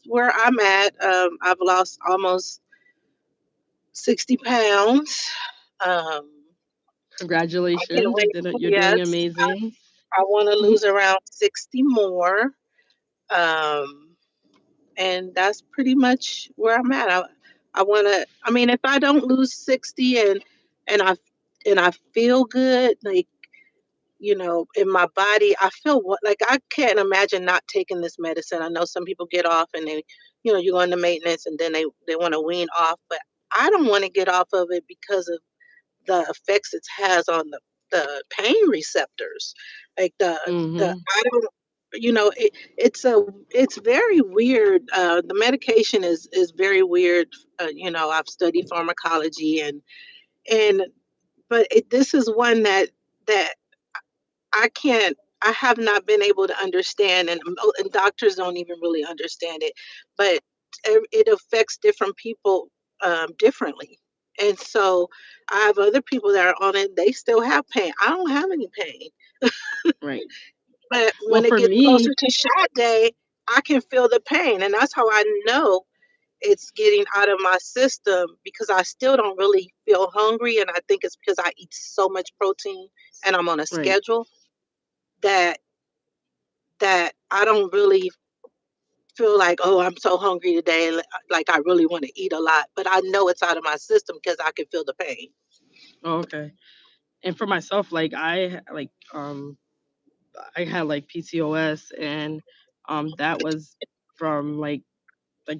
where I'm at. I've lost almost 60 pounds. um I can't Congratulations. wait. You're doing Yes, amazing. I want to lose around 60 more. Um, and that's pretty much where I'm at. I want to. I mean, if I don't lose 60 and I and I feel good, like in my body, I feel like I can't imagine not taking this medicine. I know some people get off and they, you go into maintenance and then they want to wean off, but I don't want to get off of it because of the effects it has on the pain receptors, like the Mm-hmm. I don't it's very weird. The medication is very weird. I've studied pharmacology, and but this is one that I can't. I have not been able to understand, and doctors don't even really understand it. But it affects different people differently, and so I have other people that are on it. They still have pain. I don't have any pain, Right. but Well, when it for gets closer me, to shot day, I can feel the pain, and that's how I know it's getting out of my system because I still don't really feel hungry, and I think it's because I eat so much protein and I'm on a right. schedule that I don't really feel like, oh, I'm so hungry today, like I really want to eat a lot, but I know it's out of my system because I can feel the pain. Oh, okay. And for myself, like I had like PCOS, and that was from like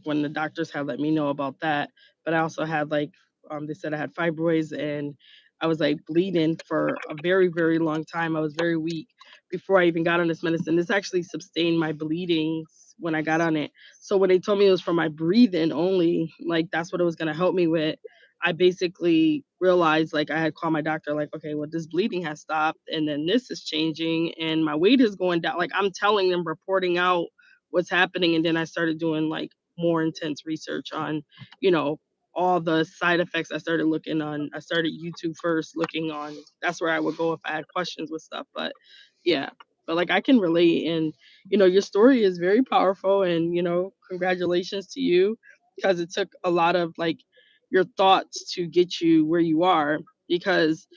when the doctors had let me know about that. But I also had they said I had fibroids, and I was like bleeding for a very, very long time. I was very weak before I even got on this medicine. This actually sustained my bleedings when I got on it. So when they told me it was for my breathing only, like that's what it was gonna help me with. I basically realized, like, I had called my doctor, like, okay, well, this bleeding has stopped, and then this is changing, and my weight is going down. Like, I'm telling them, reporting out what's happening, and then I started doing like more intense research on, you know, all the side effects. I started YouTube first, looking on, that's where I would go if I had questions with stuff. But yeah, but like I can relate, and your story is very powerful, and congratulations to you, because it took a lot of like your thoughts to get you where you are. Because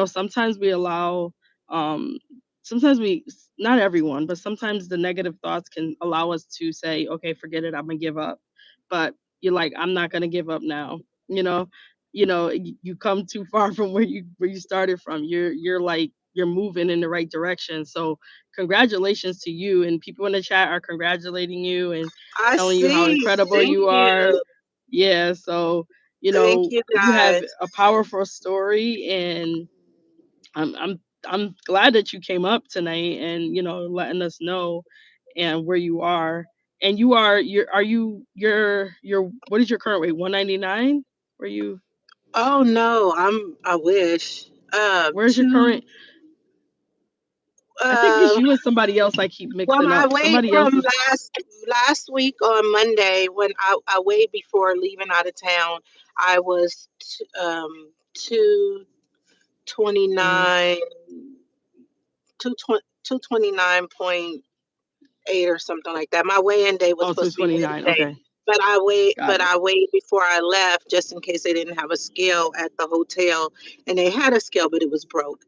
sometimes we allow um sometimes we not everyone, but sometimes the negative thoughts can allow us to say, okay, forget it, I'm gonna give up. But you're like, I'm not gonna give up now. You come too far from where you started from. You're like, you're moving in the right direction. So congratulations to you, and people in the chat are congratulating you and I telling you how see. incredible Thank you are. you. Yeah, so Thank you you have guys. a powerful story, and I'm glad that you came up tonight and letting us know and where you are. And you're what is your current weight? 199? Were you Oh no, I wish. Where's your Two. current? I think it's Uh, you and somebody else I keep well, mixing my up. weight Somebody else from is last week on Monday when I weighed before leaving out of town, I was 229, mhm, 229.8 or something like that. My weigh-in day was oh, supposed to be 229. Wednesday, Okay. but Got it. I weighed before I left just in case they didn't have a scale at the hotel, and they had a scale, but it was broke.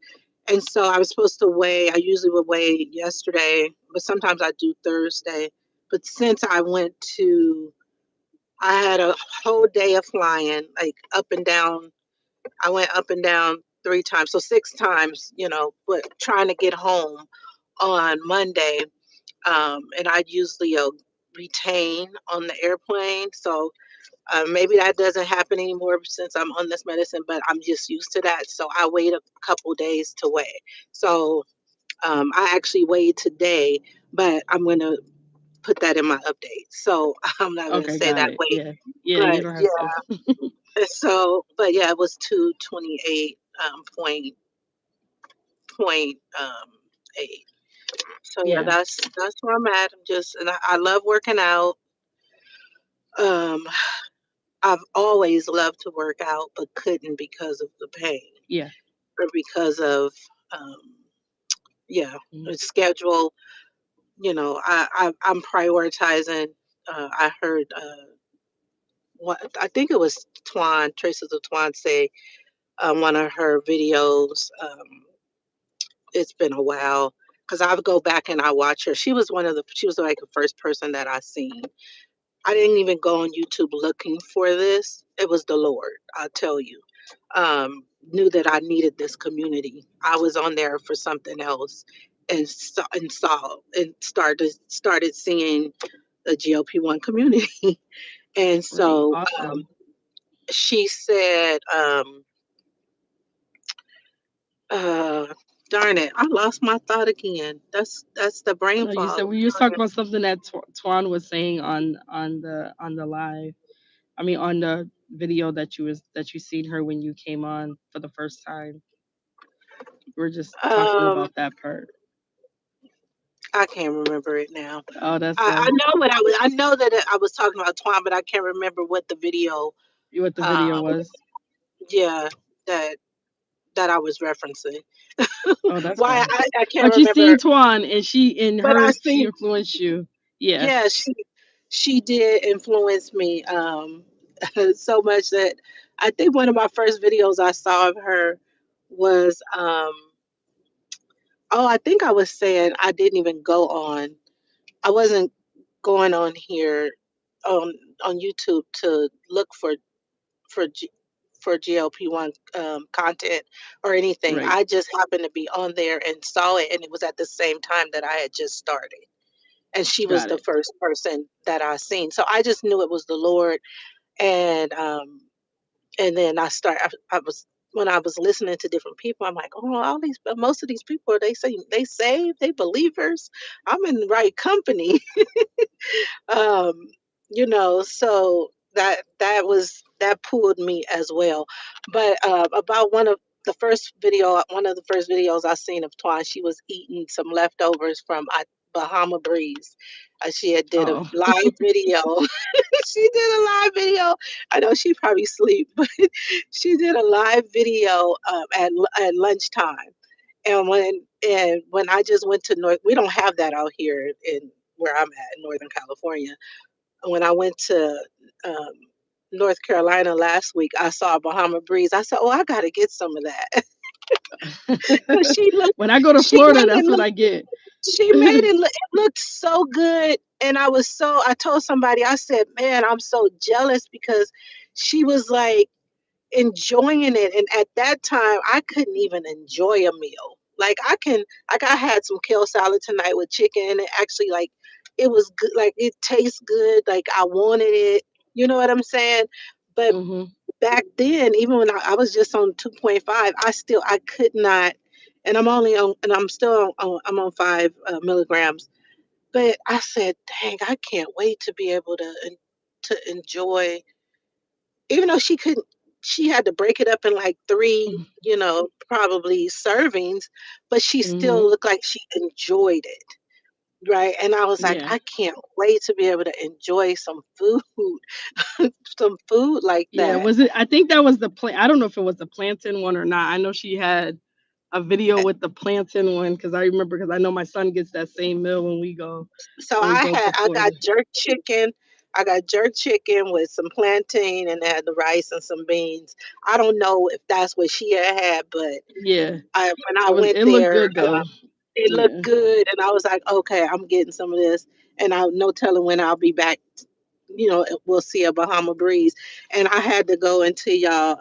And so I was supposed to weigh. I usually would weigh yesterday, but sometimes I do Thursday. But since I had a whole day of flying, like up and down. I went up and down 3 times, so 6 times, but trying to get home on Monday. And I usually retain on the airplane. So maybe that doesn't happen anymore since I'm on this medicine, but I'm just used to that. So I wait a couple days to weigh. So I actually weighed today, but I'm going to put that in my update. So I'm not going to Okay, say got that it. weight. Yeah. Yeah, you But don't have to. yeah, so yeah, it was 228 eight. So yeah, Yeah. that's where I'm at. And I love working out. Um, I've always loved to work out, but couldn't because of the pain Yeah. or because of um, yeah, Mhm. the schedule. I'm prioritizing. I heard what I think it was Traces of Twan say one of her videos. It's been a while because I would go back and I watch her. She was like the first person that I seen. I didn't even go on YouTube looking for this. It was the Lord, I'll tell you. Knew that I needed this community. I was on there for something else, and started seeing the GLP-1 community. And Right. so Awesome. she said, uh, darn it, I lost my thought again. That's the brain No, you said fog. we was talking about something that Twan was saying on the live. I mean, on the video that you seen her when you came on for the first time. We're just talking Um, about that part. I can't remember it now. Oh, that's I good. know what I was. I know that I was talking about Twan, but I can't remember what the video. What the video Um, was. yeah, that that I was referencing. Oh, that's Why fine. I can't But you remember, seen Twan and but I she think influenced you. Yeah. yeah, she did influence me so much that I think one of my first videos I saw of her was oh, I think I was saying I didn't even go on. I wasn't going on here on on YouTube to look for G, for GLP-1 content or anything. Right. I just happened to be on there and saw it, and it was at the same time that I had just started. And she was Got the it. first person that I seen, so I just knew it was the Lord. And then I was when I was listening to different people, I'm like, oh, most of these people, they say they saved, they believers. I'm in the right company. um so that pulled me as well. But about one of the first videos I seen of Twan, she was eating some leftovers from Bahama Breeze. She had did a Oh. live video. She did a live video. I know she probably sleep, but she did a live video at lunchtime. And when I just went to North, we don't have that out here in where I'm at in Northern California. When I went to um, North Carolina last week, I saw Bahama Breeze. I said, "Oh, I got to get some of that." Because When I go to she Florida, made it that's what look, I get. she made it looked so good, and I told somebody, I said, "Man, I'm so jealous because she was like enjoying it." And at that time, I couldn't even enjoy a meal. Like I had some kale salad tonight with chicken, and it actually like it was good. Like it tastes good. Like I wanted it. You know what I'm saying? But Mhm. back then, even when I was just on 2.5, I could not. And I'm still I'm on 5 milligrams. But I said, dang, I can't wait to be able to enjoy, even though she had to break it up in like three, probably servings, but she still Mhm. looked like she enjoyed it. Right. And I was like, Yeah. I can't wait to be able to enjoy some food, some food like Yeah. that. Was it? I think that was the plan. I don't know if it was the plantain one or not. I know she had a video with the plantain one because I remember because I know my son gets that same meal So when we go to I got Florida. jerk chicken. I got jerk chicken with some plantain, and had the rice and some beans. I don't know if that's what she had, but Yeah. when I It was. went It looked there, good though. it looked Yeah. good, and I was like, okay, I'm getting some of this, and I no telling when I'll be back. we'll see a Bahama breeze. And I had to go into y'all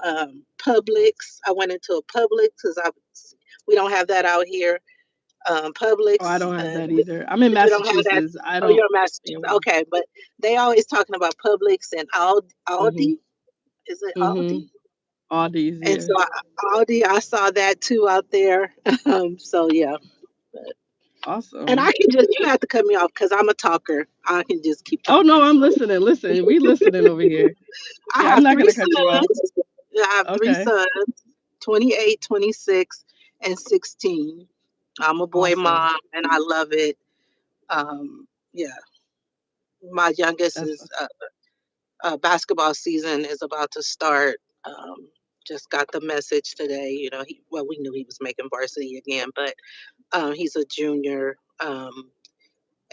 Publix. I went into a Publix because I we don't have that out here. Oh, I Publix, don't have and that either. I'm in you don't have that. Massachusetts. I Oh, you're don't. in Massachusetts. Yeah, we don't. Okay, but they always talking about Publix and Mhm. Aldi. Is it Mhm. Aldi? All these, And yeah. so Aldi, I saw that too out there. So yeah, and I Awesome. can just you have to cut me off because I'm a talker. I can just keep Oh talking. no, I'm listening. Listen, we listening over here. I Yeah, I'm have not three gonna cut you off. sons. I have three Okay. sons, 28, 26, and 16. I'm a boy Awesome. mom, and I love it. Yeah, my youngest That's is basketball season is about to start. Just got the message today. Well, we knew he was making varsity again, but he's a junior.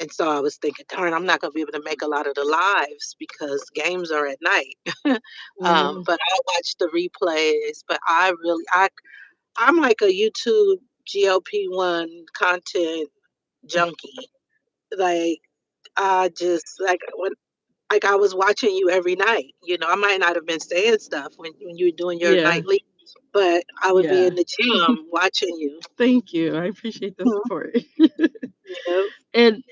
And so I was thinking, darn, I'm not going to be able to make a lot of the lives because games are at night. mhm. But I watch the replays. But I'm like a YouTube GLP-1 content junkie. Like I just like I was watching you every night. I might not have been saying stuff when you were doing your Yeah. nightly, but I would be Yeah. in the gym watching you. Thank you. I appreciate the Mhm. support. Yeah. and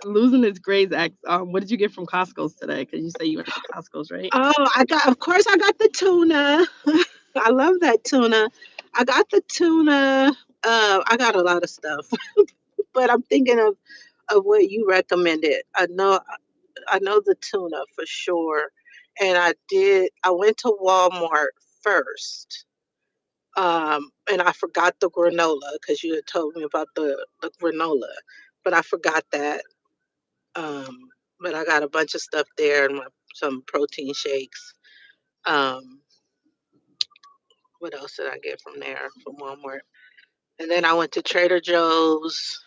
losing his grades. What did you get from Costco's today? Because you say you went to Costco's, right? Oh, of course, I got the tuna. I love that tuna. I got the tuna. I got a lot of stuff, but I'm thinking of what you recommended. I know the tuna for sure, and I went to Walmart first. And I forgot the granola because you had told me about the granola, but I forgot that. Um, but I got a bunch of stuff there and some protein shakes. Um, what else did I get from there from Walmart? And then I went to Trader Joe's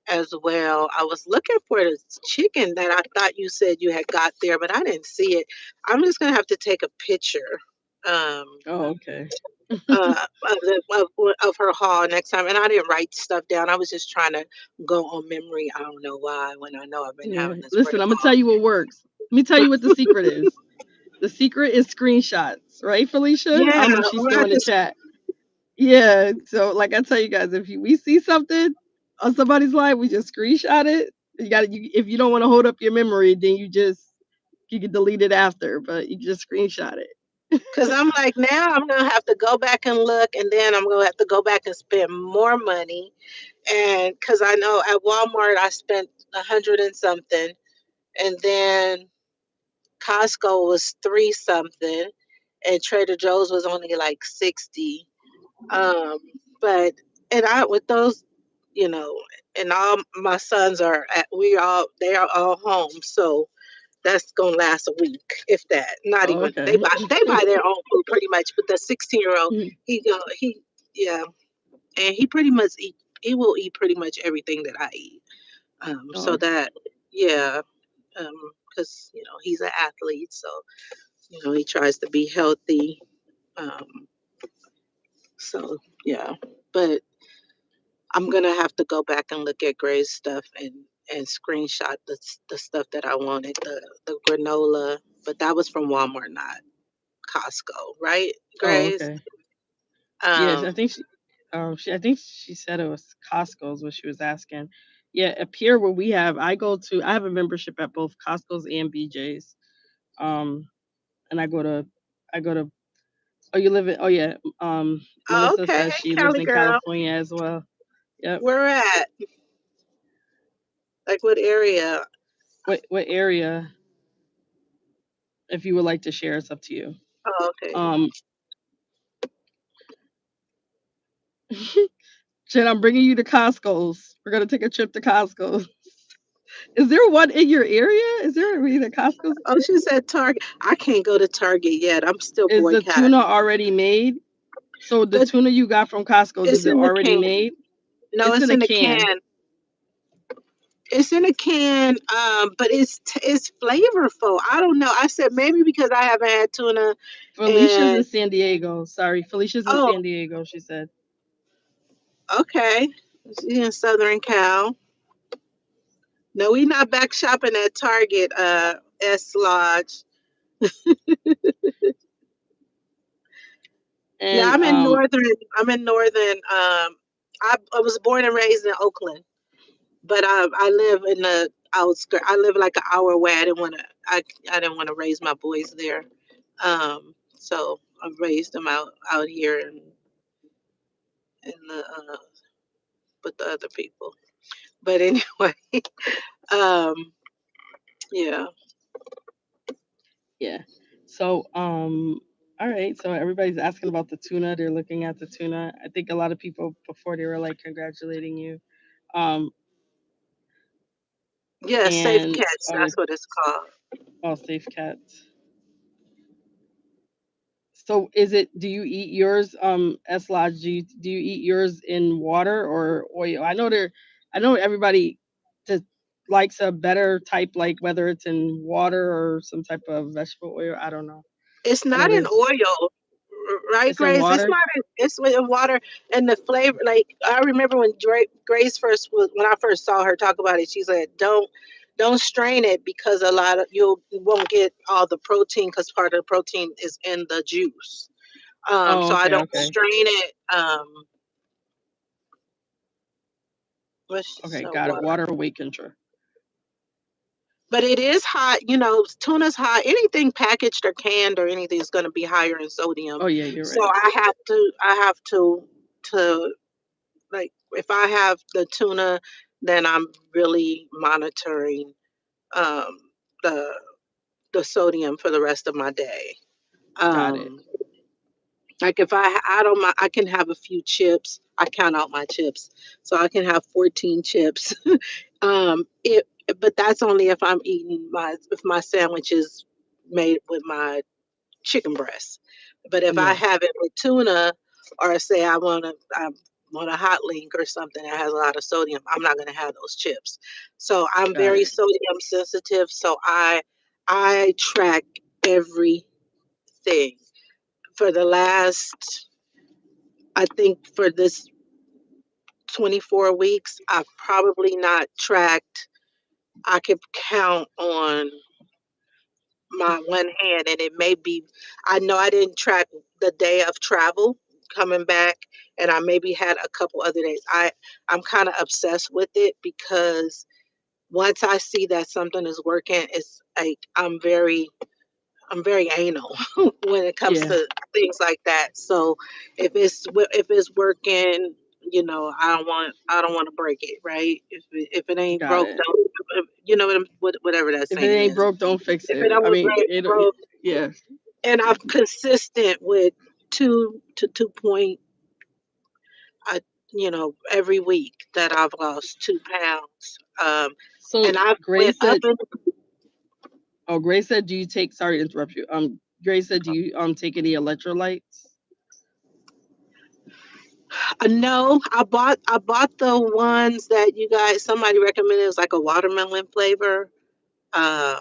as well. I was looking for the chicken that I thought you said you had got there, but I didn't see it. I'm just gonna have to take a picture. Um, Oh, okay. of her haul next time. And I didn't write stuff down. I was just trying to go on memory. I don't know why when I know I've been Yeah. having this brain Listen, I'm gonna tell fog. you what works. Let me tell you what the secret is. The secret is screenshots, right, Felicia? I Yeah, don't know if she's we still have in the to. chat. Yeah. So, like I tell you guys, we see something on somebody's life, we just screenshot it. If you don't want to hold up your memory, then you can delete it after, but you just screenshot it. Because I'm like, now I'm going to have to go back and look, and then I'm going to have to go back and spend more money. And because I know at Walmart, I spent 100 and something. And then Costco was three something. And Trader Joe's was only like 60. Um, but and I with those, you know, and all my sons they are all home, so that's gonna last a week, if that. Not Oh, even okay. they buy their own food pretty much. But the 16-year-old, he yeah, and he will eat pretty much everything that I eat. Oh, So okay. that yeah, because he's an athlete, so he tries to be healthy. Um, so yeah, but I'm gonna have to go back and look at Gray's stuff and screenshot the stuff that I wanted, the granola, but that was from Walmart, not Costco, right, Oh, Grace? okay. Yes, Um, I think she said it was Costco's what she was asking. Yeah, up here where I have a membership at both Costco's and BJ's. Um, and I go to oh you live in oh yeah. Melissa okay, says hey she lives Cali in girl, California as well. Yep. where at? Like what area? What area? If you would like to share, it's up to you. Oh, okay. Um, Jen, I'm bringing you to Costco's. We're gonna take a trip to Costco's. Is there one in your area? Is there really a Costco's? Oh, she said Target. I can't go to Target yet. I'm still Is the tuna boycotting. already made? So the The tuna you got from Costco's, is It's it in the already can. made? No, It's it's in a in the can. can. It's in a can, but it's flavorful. I don't know. I said maybe because I haven't had tuna, Felicia's in and San Diego. Sorry, Felicia's in oh, San Diego, she said. okay, she in Southern Cal. No, we not back shopping at Target. S Lodge. Yeah, And I'm in northern. I was born and raised in Oakland, but I live in the outskirts. I live like an hour away. I didn't want to raise my boys there. So I raised them out here in the with the other people. But anyway, um, yeah. yeah. So all right, so everybody's asking about the tuna. They're looking at the tuna. I think a lot of people before they were like congratulating you. Um Yeah, safe and catch. or That's what it's called. oh, safe cats. So is it, do you eat yours, S Lodge, do you eat yours in water or oil? I know everybody just likes a better type, like whether it's in water or some type of vegetable oil. I don't know. It's I know not in there's oil, right, it's in Grace? It's water. not. It's with water and the flavor. Like I remember when Grace first was when I first saw her talk about it. She said, don't strain it because a lot of you won't get all the protein because part of the protein is in the juice. Oh, So I okay, don't okay. strain it. Okay, So got it. water. Water weight control. But it is high. Tuna's high. Anything packaged or canned or anything is going to be higher in sodium. Oh yeah, you're So right. I have to like if I have the tuna, then I'm really monitoring um, the the sodium for the rest of my day. Got it. Um, like if I don't mind, I can have a few chips. I count out my chips, so I can have 14 chips. It, but that's only if I'm eating if my sandwich is made with my chicken breast. But if I Yeah, have it with tuna, or say I want a hot link or something that has a lot of sodium, I'm not going to have those chips. So I'm got very it. sodium sensitive. So I track everything for the last. I think for this 24 weeks, I've probably not tracked. I could count on my one hand, and it may be, I know I didn't track the day of travel coming back, and I maybe had a couple other days. I'm kind of obsessed with it because once I see that something is working, it's like I'm very anal when it comes Yeah, to things like that. So if it's working, I don't want to break it, right? If it ain't got broke, it. don't, whatever that If it saying ain't is. broke, don't fix If it it. don't I mean, break, broke, yeah, and I'm consistent with 2 to 2 point. I every week that I've lost 2 pounds. so And I went Grace up said, oh, Grace said, do you take, sorry to interrupt you. Grace said, do you take any electrolytes? no, I bought the ones that you guys somebody recommended. It was like a watermelon flavor. Um,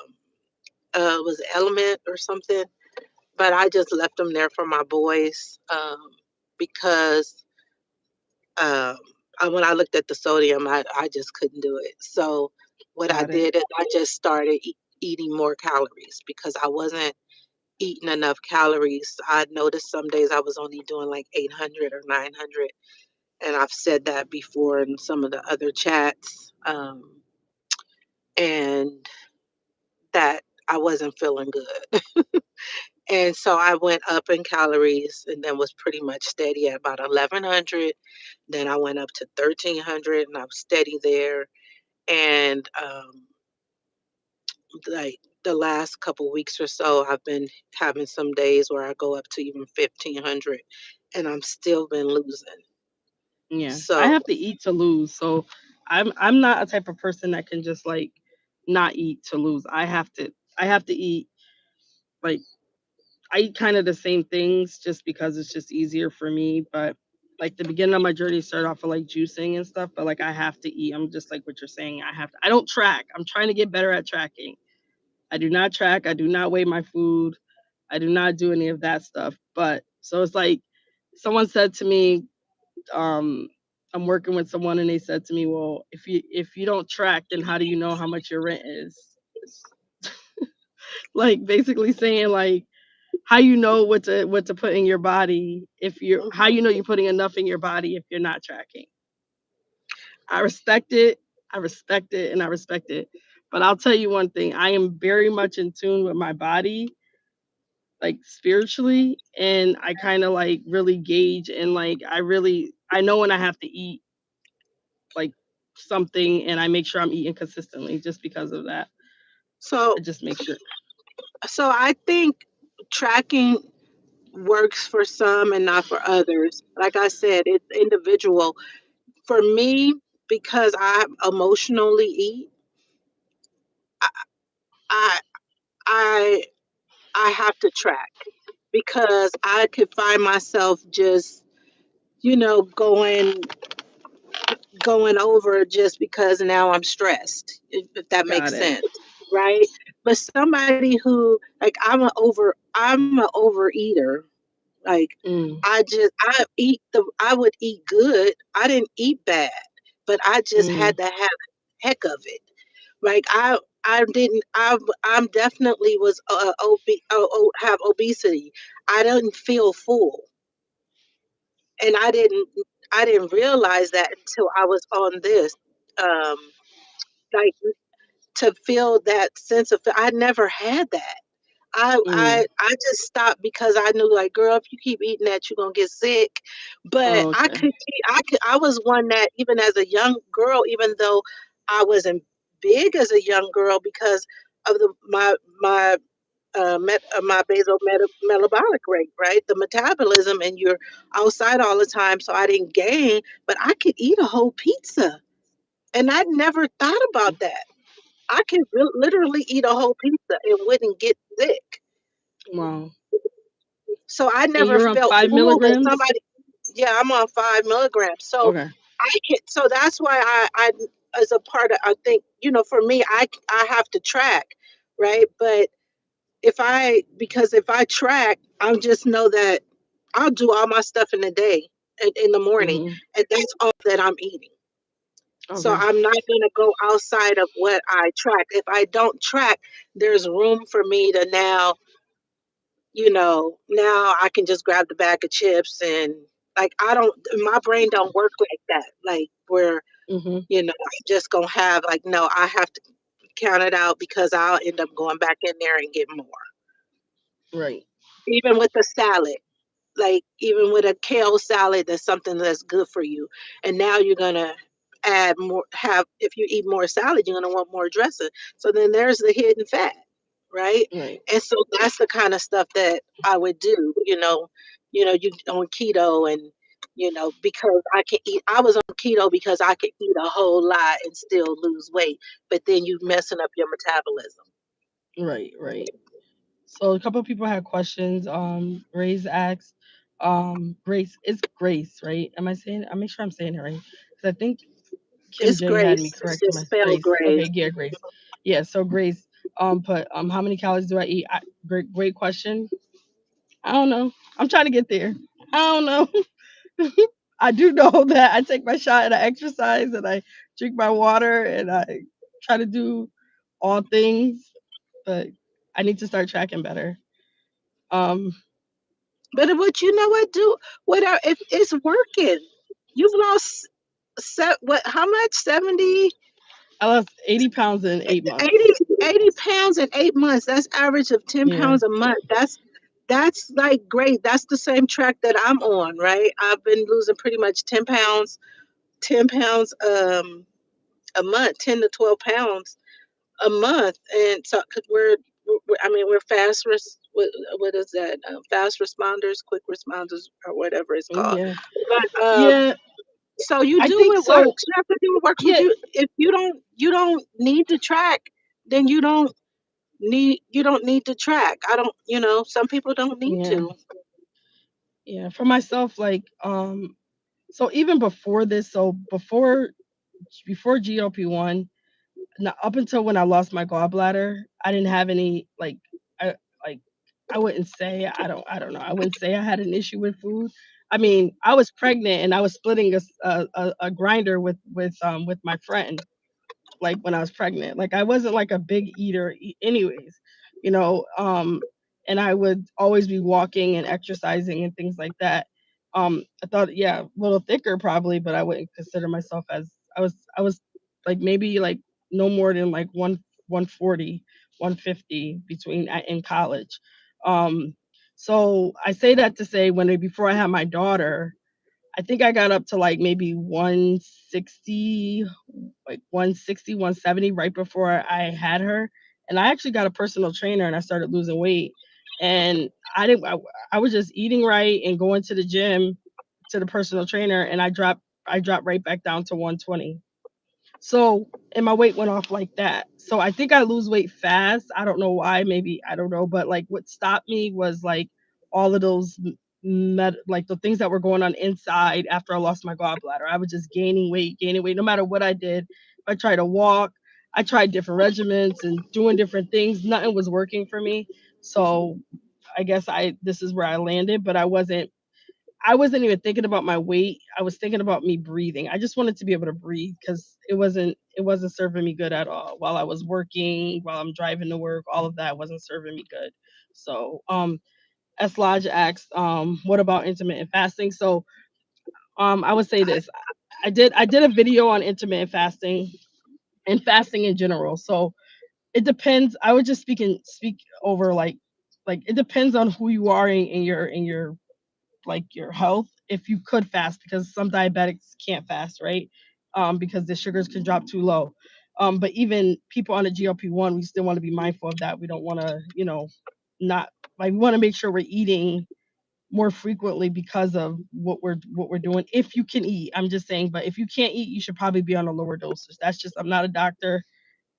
it was Element or something, but I just left them there for my boys because um, when I looked at the sodium, I just couldn't do it. So what I Got it. did is I just started eating more calories because I wasn't eating enough calories. I noticed some days I was only doing like 800 or 900, and I've said that before in some of the other chats, and that I wasn't feeling good. And so I went up in calories and then was pretty much steady at about 1100. Then I went up to 1300 and I was steady there. And like the last couple weeks or so, I've been having some days where I go up to even 1500 and I'm still been losing. Yeah, I So have to eat to lose. So I'm not a type of person that can just like not eat to lose. I have to eat, like, I eat kind of the same things just because it's just easier for me. But like the beginning of my journey started off with like juicing and stuff. But like I have to eat. I'm just like what you're saying. I don't track. I'm trying to get better at tracking. I do not track. I do not weigh my food. I do not do any of that stuff. But so it's like someone said to me, um, I'm working with someone and they said to me, well, if you don't track, then how do you know how much your rent is? like basically saying like how you know what to put in your body if you're how you know you're putting enough in your body if you're not tracking. I respect it. I respect it and I respect it. But I'll tell you one thing, I am very much in tune with my body, like spiritually, and I kind of like really gauge and like I know when I have to eat like something and I make sure I'm eating consistently just because of that. I So, just make sure. so I think tracking works for some and not for others. Like I said, it's individual. For me, because I emotionally eat, I I I have to track because I could find myself just, going over just because now I'm stressed, if that Got makes it. sense, right? But somebody who like I'm an overeater. Like Mm, I would eat good. I didn't eat bad, but I just mm, had to have a heck of it. Like I didn't I'm definitely was have obesity. I didn't feel full, and I didn't realize that until I was on this. Um, like to feel that sense of I never had that. mm. I just stopped because I knew, like, girl, if you keep eating that, you're gonna get sick. But Oh, okay. I was one that even as a young girl, even though I wasn't big as a young girl because of my basal metabolic rate, right? The metabolism, and you're outside all the time, so I didn't gain, but I could eat a whole pizza, and I never thought about that. I can literally eat a whole pizza and wouldn't get sick. Wow. So I And never you're on felt five full, but milligrams? somebody, yeah, I'm on 5 milligrams. So Okay. so that's why as a part of, I think, for me, I have to track, right? But because if I track, I'll just know that I'll do all my stuff in the day, in the morning, Hmm. and that's all that I'm eating. So Okay. I'm not going to go outside of what I track. If I don't track, there's room for me to now I can just grab the bag of chips, and like my brain don't work like that. Like where, Hmm. I'm just going to have, like, no, I have to count it out because I'll end up going back in there and get more. Right. Even with the salad, like even with a kale salad, that's something that's good for you, and now you're gonna add more have if you eat more salad, you're gonna want more dressing, so then there's the hidden fat, right? Right. And so that's the kind of stuff that I would do, you on keto, and because I was on keto because I could eat a whole lot and still lose weight, but then you messing up your metabolism. Right. Right. So a couple of people had questions. Grace asked, Grace, it's Grace, right? Am I saying? I make sure I'm saying it right because I think Kim It's J had me grace, it's correct. just My spelled Grace. Okay, grace. yeah, Grace. Yeah. So Grace, put how many calories do I eat? Great question. I don't know. I'm trying to get there. I don't know. I do know that I take my shot and I exercise and I drink my water and I try to do all things, but I need to start tracking better. Um, But what, you know what, do whatever, if it's working. You've lost what, how much? 70, I lost 80 pounds in 8 months. 80 pounds in 8 months. That's average of 10 Yeah. pounds a month. That's like great. That's the same track that I'm on, right? I've been losing pretty much 10 pounds a month, 10 to 12 pounds a month. And so, cause I mean, we're what is that? Fast responders, quick responders, or whatever it's called. Yeah. But Yeah. so you I do think what works. so. You have to do what works with Yeah. you. If you don't need to track, then you don't need to track. I don't. Some people don't need Yeah. to. Yeah. For myself, like, so even before this, so before GLP-1, now, up until when I lost my gallbladder, I didn't have any I like I wouldn't say I don't know. I wouldn't say I had an issue with food. I mean, I was pregnant and I was splitting a grinder with my friend like when I was pregnant. Like I wasn't like a big eater anyways. you know, and I would always be walking and exercising and things like that. I thought, yeah, a little thicker probably, but I wouldn't consider myself as I was like maybe like no more than like 140, 150 between in college. Um, so I say that to say before I had my daughter, I think I got up to like maybe 160, like 160, 170 right before I had her. And I actually got a personal trainer and I started losing weight. And I didn't I was just eating right and going to the gym to the personal trainer and I dropped right back down to 120. So, and my weight went off like that. So I think I lose weight fast. I don't know why. Maybe I don't know. But like, what stopped me was like all of those like the things that were going on inside after I lost my gallbladder. I was just gaining weight, no matter what I did. If I tried to walk, I tried different regimens and doing different things. Nothing was working for me. So I guess this is where I landed. But I wasn't even thinking about my weight. I was thinking about me breathing. I just wanted to be able to breathe because it wasn't serving me good at all. While I was working, while I'm driving to work, all of that wasn't serving me good. So, S. Lodge asked, what about intermittent fasting? So, I would say this. I did a video on intermittent fasting and fasting in general. So it depends. I would just speak over like it depends on who you are in your like your health if you could fast because some diabetics can't fast, right? Because the sugars can drop too low. But even people on the GLP-1, we still want to be mindful of that. We don't want to, not like we want to make sure we're eating more frequently because of what we're doing. If you can eat, I'm just saying. But if you can't eat, you should probably be on a lower dosage. That's just I'm not a doctor,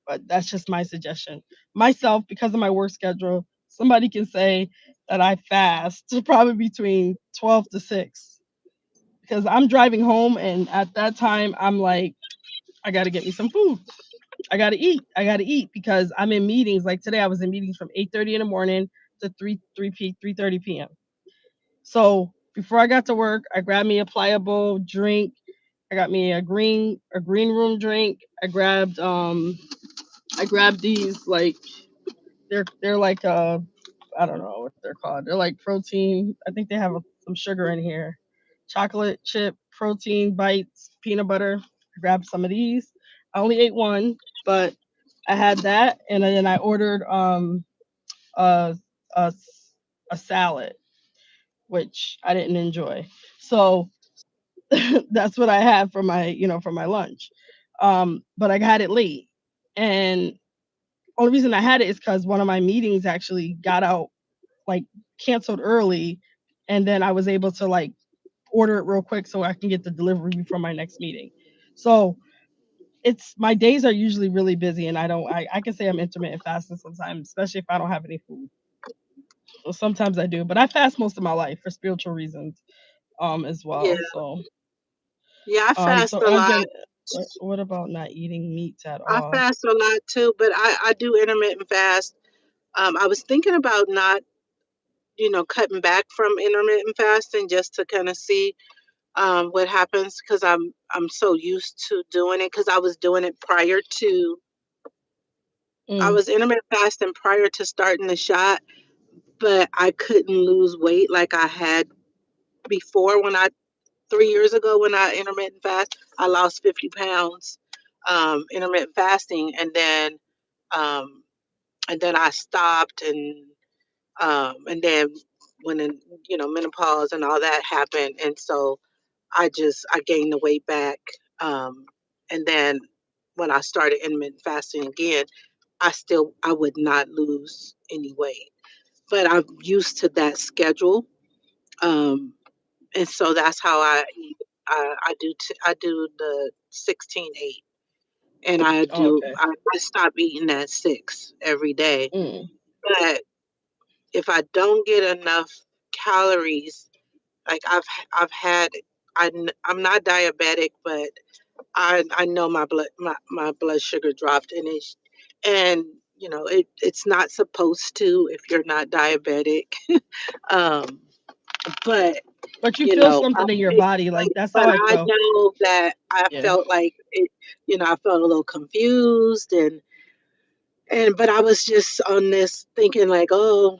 but that's just my suggestion. Myself, because of my work schedule, somebody can say that I fast probably between 12 to 6 because I'm driving home and at that time I'm like, I got to get me some food. I got to eat. I got to eat because I'm in meetings. Like today I was in meetings from 8:30 in the morning to 3:30 p.m. So before I got to work, I grabbed me a pliable drink. I got me a green room drink. I grabbed these like they're like I don't know what they're called. They're like protein. I think they have some sugar in here. Chocolate chip protein bites, peanut butter. I grabbed some of these. I only ate one, but I had that, and then I ordered a a, a salad, which I didn't enjoy. So that's what I had for my lunch. But I had it late, and only reason I had it is because one of my meetings actually got out like canceled early, and then I was able to like order it real quick so I can get the delivery before my next meeting. So it's my days are usually really busy, and I can say I'm intermittent fasting sometimes, especially if I don't have any food. So sometimes I do, but I fast most of my life for spiritual reasons as Yeah, well. So yeah, I fast so a lot. MJ, what about not eating meats at I all? fast a lot too, but I do intermittent fast. I was thinking about not, cutting back from intermittent fasting just to kind of see what happens because I'm so used to doing it because I was doing it prior to I Mm, was intermittent fasting prior to starting the shot, but I couldn't lose weight like I had before 3 years ago when I intermittent fast. I lost 50 pounds intermittent fasting, um, and then I stopped, and then when menopause and all that happened, and so I gained the weight back, and then when I started intermittent fasting again, I would not lose any weight, but I'm used to that schedule, um, and so that's how I eat. I do the 16/8, and okay. I stop eating at 6 every day. Mm. But if I don't get enough calories, like I've had, I'm not diabetic, but I know my blood sugar dropped, and it's not supposed to if you're not diabetic. um, but But you you feel know, something in your it, body, like that's how but I I feel. know that I Yeah. felt like it. I felt a little confused, And but I was just on this thinking like, oh,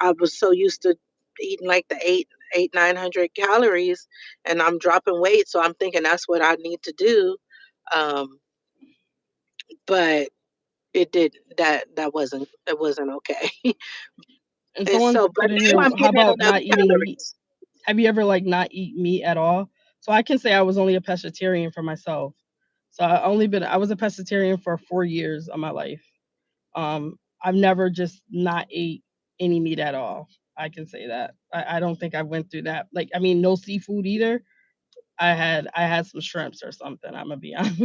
I was so used to eating like the 900 calories, and I'm dropping weight, so I'm thinking that's what I need to do. Um, but it did that wasn't it wasn't okay. And And someone so, but put in now here, I'm how getting about enough not eating meat? calories. Have you ever like not eat meat at all? So I can say I was only a pescatarian for myself. So I was a pescatarian for 4 years of my life. I've never just not ate any meat at all. I can say that. I don't think I went through that. Like I mean, no seafood either. I had some shrimps or something. I'm gonna be honest.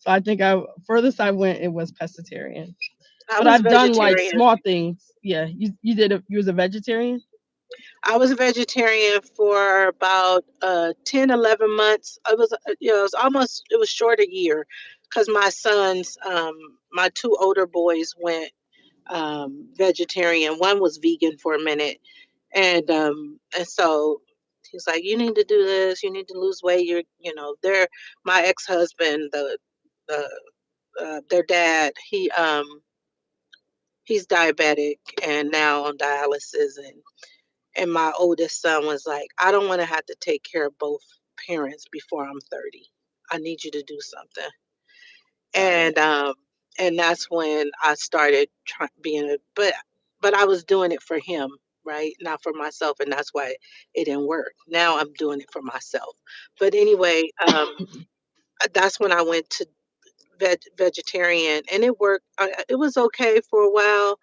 So I think I furthest I went it was pescatarian. I But was I've done like vegetarian. small things. Yeah, you was a vegetarian. I was a vegetarian for about 10, 11 months. I was, it was short a year because my two older boys went vegetarian. One was vegan for a minute. And so he's like, you need to do this. You need to lose weight. They're my ex-husband, the their dad. He's diabetic and now on dialysis, and my oldest son was like, I don't want to have to take care of both parents before I'm 30. I need you to do something. Got And it. um and that's when I started being but I was doing it for him, right? Not for myself, and that's why it didn't work. Now I'm doing it for myself. But anyway, that's when I went to vegetarian, and it worked. It was okay for a while.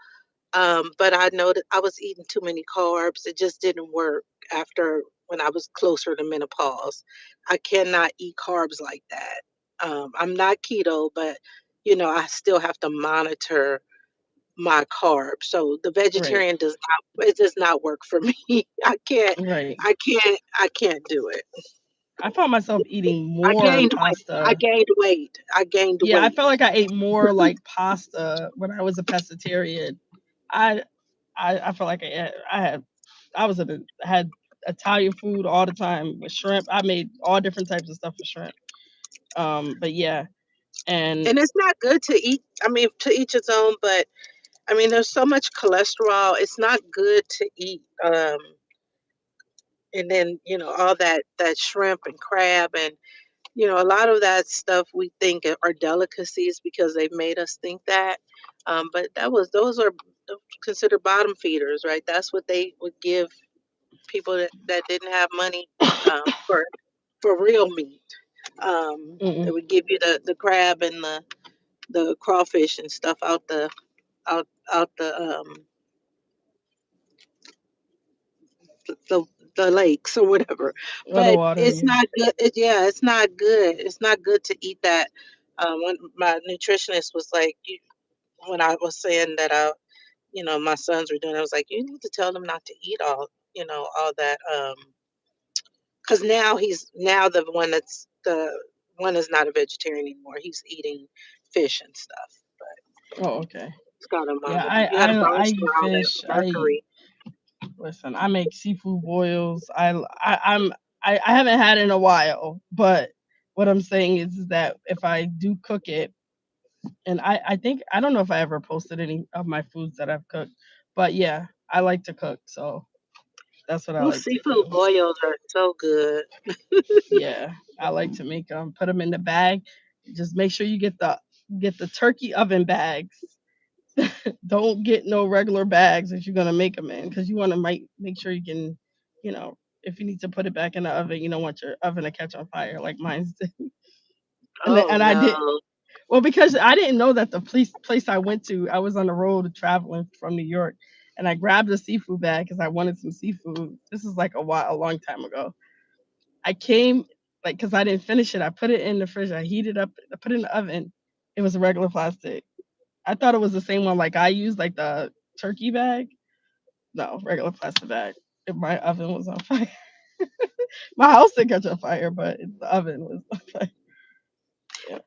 But I know that I was eating too many carbs. It just didn't work after when I was closer to menopause. I cannot eat carbs like that. I'm not keto, but I still have to monitor my carbs. So the Right. vegetarian does not work for me. Right. I can't do it. I found myself eating I more gained weight. I pasta. gained weight. I gained Yeah, I weight. felt like I ate more like pasta when I was a pescatarian. I I felt like I was had Italian food all the time with shrimp. I made all different types of stuff with shrimp. But yeah, and And it's not good to eat. I mean, to each its own, but I mean, there's so much cholesterol. It's not good to eat. And then all that shrimp and crab, and a lot of that stuff we think are delicacies because they've made us think that. But those are considered bottom feeders, right? That's what they would give people that didn't have money for real meat. They mm-mm, would give you the crab and the crawfish and stuff out out the the lakes or whatever. or the But water. it's Yeah. not good. Yeah, it's not good. It's not good to eat that. When my nutritionist was like, when I was saying that my sons were doing, I was like, you need to tell them not to eat all that. Because now the one is not a vegetarian anymore. He's eating fish and stuff. But Oh, okay. it's got a Yeah, he had a I bones eat around that fish. mercury. Listen. I make seafood boils. I haven't had it in a while, but what I'm saying is that if I do cook it, and I think I don't know if I ever posted any of my foods that I've cooked, but yeah, I like to cook, so that's what I Those like to seafood do. boils are so good. Yeah, I like to make them. Put them in the bag. Just make sure you get the turkey oven bags. Don't get no regular bags if you're gonna make them in, because you want to make sure you can, if you need to put it back in the oven, you don't want your oven to catch on fire like mine did. Oh And I did. no. Well, because I didn't know that the place I went to, I was on the road traveling from New York, and I grabbed a seafood bag because I wanted some seafood. This is like a long time ago. I came like because I didn't finish it. I put it in the fridge. I heated up. I put it in the oven. It was a regular plastic. I thought it was the same one like I used, like the turkey bag. No, regular plastic bag. My oven was on fire. My house didn't catch on fire, but the oven was on fire. Yeah.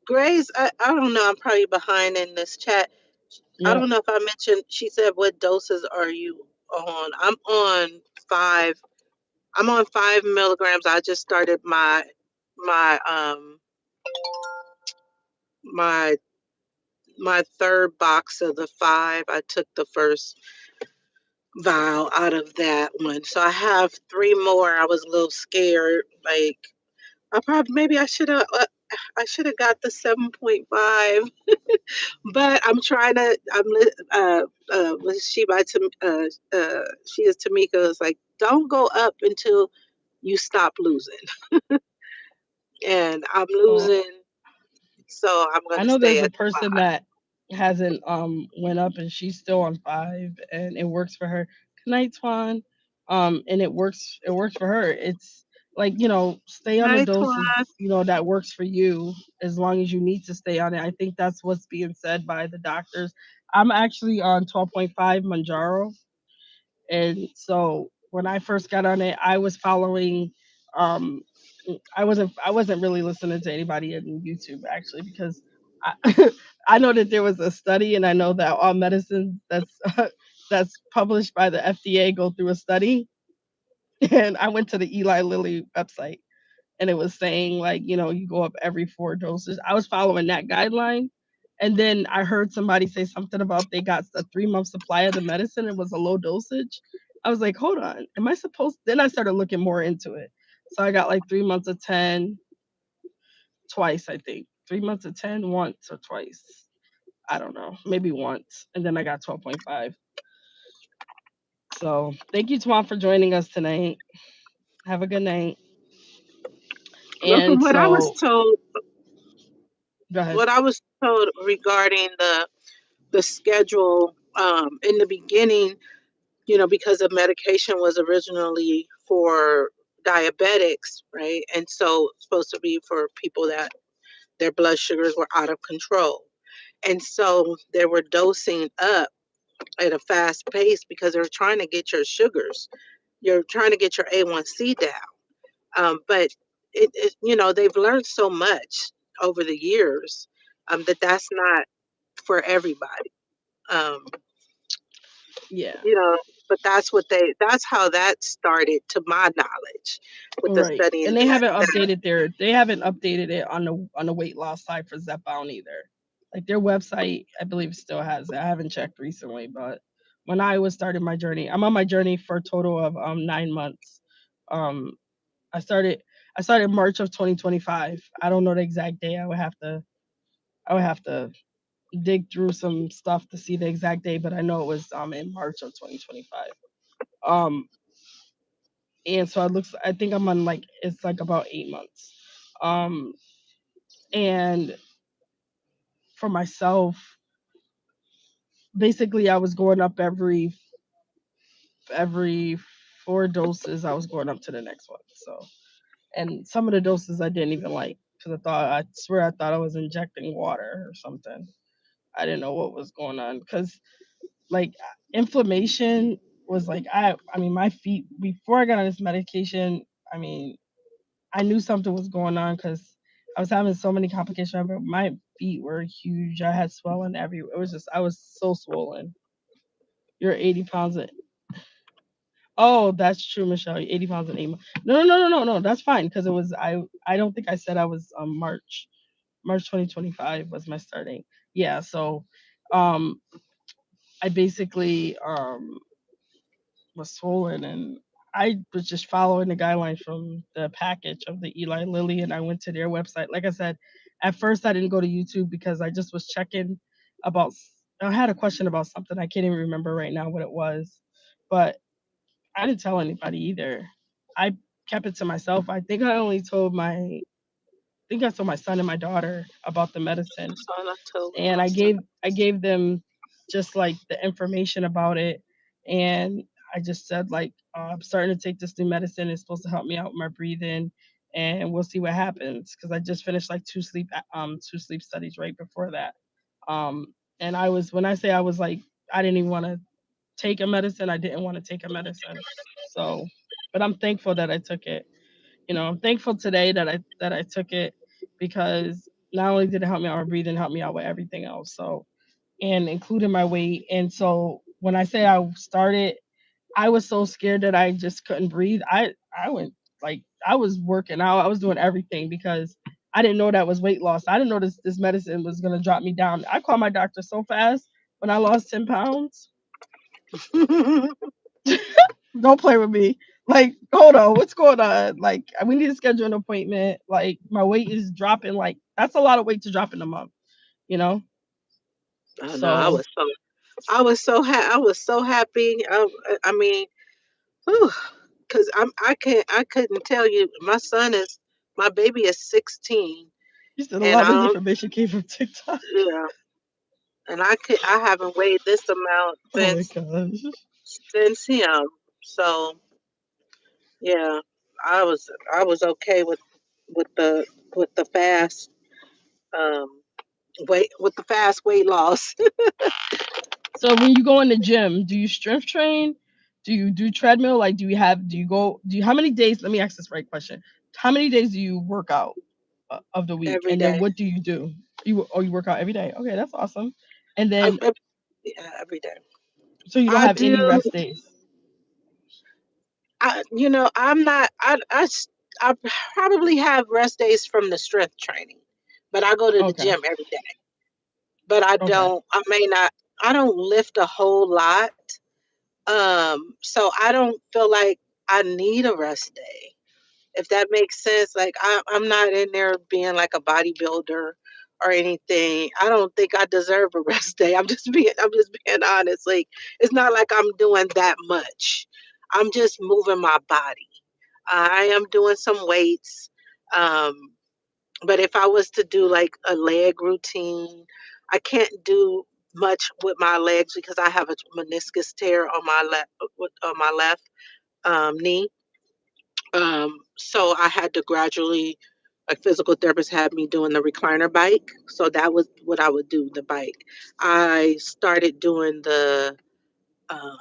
Grace, I don't know. I'm probably behind in this chat. I Yeah. don't know if I mentioned. She said, "What doses are you on?" Five. I'm on 5 milligrams. I just started my my my third box of the five. I took the first vial out of that one. So I have three more. I was a little scared. Like I probably maybe I should have got the 7.5, but I'm trying to. Was she by she is Tamika is like, don't go up until you stop losing, and I'm Oh, losing, so I'm I gonna know stay there's a at person five. that hasn't went up and she's still on five and it works for her. Good night, Twan. And it works for her. It's like, stay on the Hi, doses, Twan. that works for you as long as you need to stay on it. I think that's what's being said by the doctors. I'm actually on 12.5 Manjaro. And so when I first got on it, I was following um I wasn't really listening to anybody in YouTube actually because I I know that there was a study and I know that all medicines that's published by the FDA go through a study and I went to the Eli Lilly website and it was saying like, you go up every 4 doses. I was following that guideline. And then I heard somebody say something about they got a 3 month supply of the medicine. It was a low dosage. I was like, hold on, am I supposed? Then I started looking more into it. So I got like 3 months of 10 twice, I think. 3 months of 10 once or twice. I don't know, maybe once. And then I got 12.5. So thank you, Twan, for joining us tonight. Have a good night. Well, from And so, go ahead. what I was told regarding the schedule in the beginning, because the medication was originally for diabetics, right? And so it's supposed to be for people that their blood sugars were out of control. And so they were dosing up at a fast pace because they're trying to get your sugars. You're trying to get your A1C down. But they've learned so much over the years that that's not for everybody. Um, Yeah. you know, but that's how that started to my knowledge with the Right. studying And they that. haven't updated it on the weight loss side for Zepbound either. Like their website, I believe still has it. I haven't checked recently, but when I was starting my journey, I'm on my journey for a total of 9 months. Um I started I started March of 2025. I don't know the exact day. I would have to dig through some stuff to see the exact day, but I know it was in March of 2025. Um and so I think I'm on like it's like about 8 months. Um and for myself, basically I was going up every 4 doses, I was going up to the next one. So and some of the doses I didn't even like because I swear I thought I was injecting water or something. I didn't know what was going on because like inflammation was like I mean my feet before I got on this medication, I mean I knew something was going on because I was having so many complications. But my feet were huge. I had swelling everywhere. It was just I was so swollen. You're 80 pounds. Oh, that's true, Michelle. 80 pounds in 8 months. No, no, no, no, no, no. That's fine because it was I. I don't think I said I was March 2025 was my starting. Yeah. So, um, I basically was swollen and I was just following the guidelines from the package of the Eli Lilly and I went to their website. Like I said, at first I didn't go to YouTube because I just was checking about I had a question about something. I can't even remember right now what it was. But I didn't tell anybody either. I kept it to myself. I think I told my son and my daughter about the medicine That's all I told and my son. I gave them just like the information about it, and I just said like I'm starting to take this new medicine. It's supposed to help me out with my breathing, and we'll see what happens because I just finished like two sleep studies right before that, and I was when I say I was like I didn't even want to take a medicine. I didn't want to take a medicine, so but I'm thankful that I took it. I'm thankful today that I took it because not only did it help me out with breathing, it helped me out with everything else. So and including my weight. And so when I say I started, I was so scared that I just couldn't breathe. I went like I was working out. I was doing everything because I didn't know that was weight loss. I didn't know this medicine was gonna drop me down. I called my doctor so fast when I lost 10 pounds. Don't play with me. Like, hold on, what's going on? Like, we need to schedule an appointment. Like, my weight is dropping. Like, that's a lot of weight to drop in a month. You know. Oh no, So I was so happy. I mean, because I couldn't tell you. My baby is 16, you said a and lot I of this don't. information came from TikTok. Yeah, and I haven't weighed this amount Oh my gosh. since him. So yeah, I was okay with the with the fast um with the fast weight loss. So when you go in the gym, do you strength train? Do you do treadmill? Like, do you go, how many days, let me ask this right question. How many days do you work out of the week? Every And then day. what do you do? You work out every day. Okay, that's awesome. And I, then, I, yeah, every day. so you don't I have do. any rest days. I'm not. I probably have rest days from the strength training, but I go to the Okay. gym every day. But I Okay. don't. I may not. I don't lift a whole lot. So I don't feel like I need a rest day. If that makes sense. Like I'm not in there being like a bodybuilder or anything. I don't think I deserve a rest day. I'm just being honest. Like it's not like I'm doing that much. I'm just moving my body. I am doing some weights. Um, but if I was to do like a leg routine, I can't do much with my legs because I have a meniscus tear on my left knee. So I had to gradually, like physical therapist had me doing the recliner bike. So that was what I would do, the bike. I started doing um,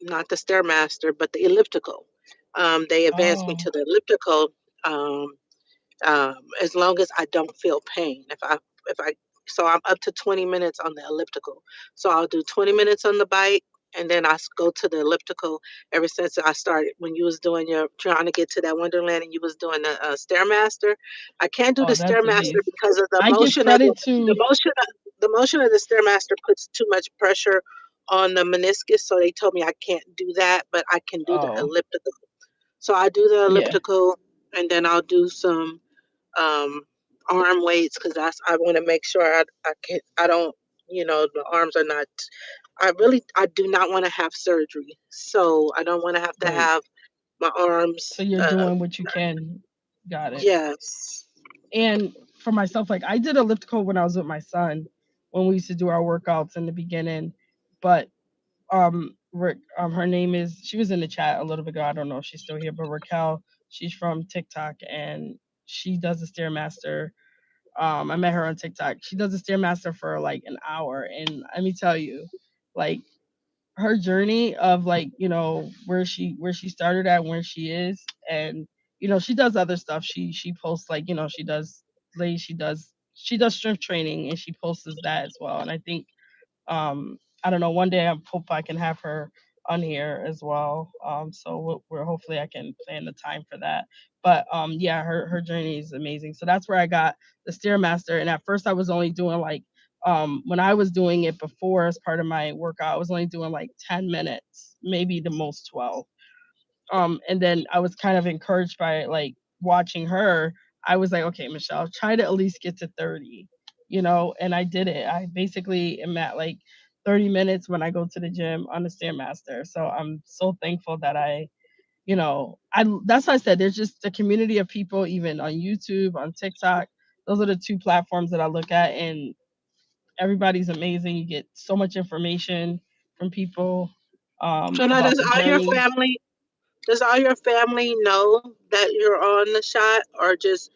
not the Stairmaster, but the elliptical. They advanced me Oh. to the elliptical. Um, as long as I don't feel pain. If I so I'm up to 20 minutes on the elliptical. So I'll do 20 minutes on the bike and then go to the elliptical. Ever since I started, when you was doing your trying to get to that Wonderland and you was doing the Stairmaster, I can't do the Oh, that's Stairmaster amazing. because of the I give motion of credit the to. motion of, the motion of the Stairmaster puts too much pressure on the meniscus. So they told me I can't do that, but I can do the Oh, elliptical. So I do the yeah. elliptical and then I'll do some um, arm weights because I want to make sure I don't the arms are not. I do not want to have surgery, so I don't want to Right. have my arms. So you're doing what you can. Got it. Yes, And for myself, like, I did elliptical when I was with my son, when we used to do our workouts in the beginning. But Rick, her name is, she was in the chat a little bit ago. I don't know if she's still here, but Raquel, she's from TikTok and she does a stairmaster. I met her on TikTok. She does a stairmaster for like an hour, and let me tell you, like, her journey of, like, where she started at, where she is. And she does other stuff. She posts, like, she does strength training, and she posts that as well. And I think, I don't know, one day I hope I can have her on here as well. So we're hopefully I can plan the time for that. But yeah, her journey is amazing. So that's where I got the stairmaster. And at first I was only doing like, when I was doing it before as part of my workout, I was only doing like 10 minutes, maybe the most 12. And then I was kind of encouraged by, like, watching her. I was like, okay, Michelle, try to at least get to 30, and I did it. I basically am at like 30 minutes when I go to the gym on the stairmaster. So I'm so thankful that that's why I said there's just a community of people, even on YouTube, on TikTok. Those are the two platforms that I look at, and everybody's amazing. You get so much information from people, so now about the journey. does all your family know that you're on the shot, or just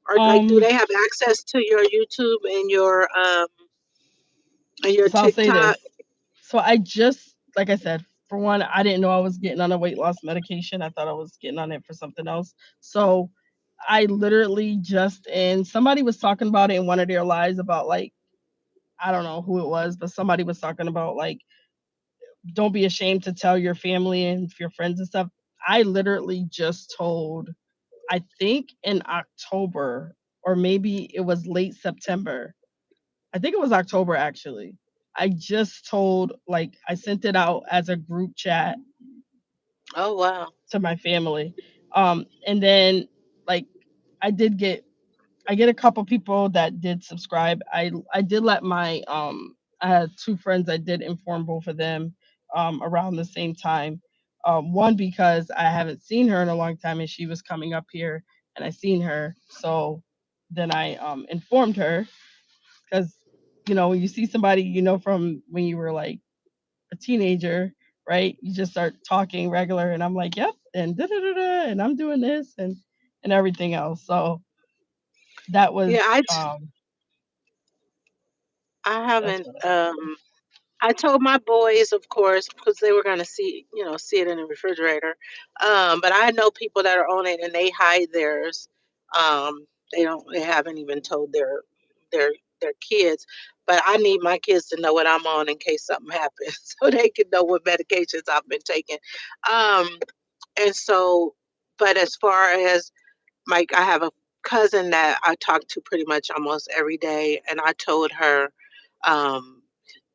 or like do Um, they have access to your YouTube and your so I'll say TikTok? this. So I just, like I said, for one, I didn't know I was getting on a weight loss medication. I thought I was getting on it for something else. So I literally just, and somebody was talking about it in one of their lives about, like, I don't know who it was, but somebody was talking about, like, don't be ashamed to tell your family and your friends and stuff. I literally just told I think in October, or maybe it was late September. I think it was October actually. I just told, like, I sent it out as a group chat Oh wow. to my family. And then, like, I did get I get a couple people that did subscribe. I did let my I had two friends. I did inform both of them around the same time. One because I haven't seen her in a long time and she was coming up here and I seen her. So then I informed her because, when you see somebody from when you were like a teenager, right? You just start talking regular and I'm like, "Yep," and da da da da, and I'm doing this and everything else. So that Yeah, was I that's haven't what I told my boys, of course, because they were gonna see it in the refrigerator. But I know people that are on it and they hide theirs. They haven't even told their their kids. But I need my kids to know what I'm on in case something happens, so they can know what medications I've been taking. Um, and so, but as far as Mike, I have a cousin that I talk to pretty much almost every day, and I told her. Um,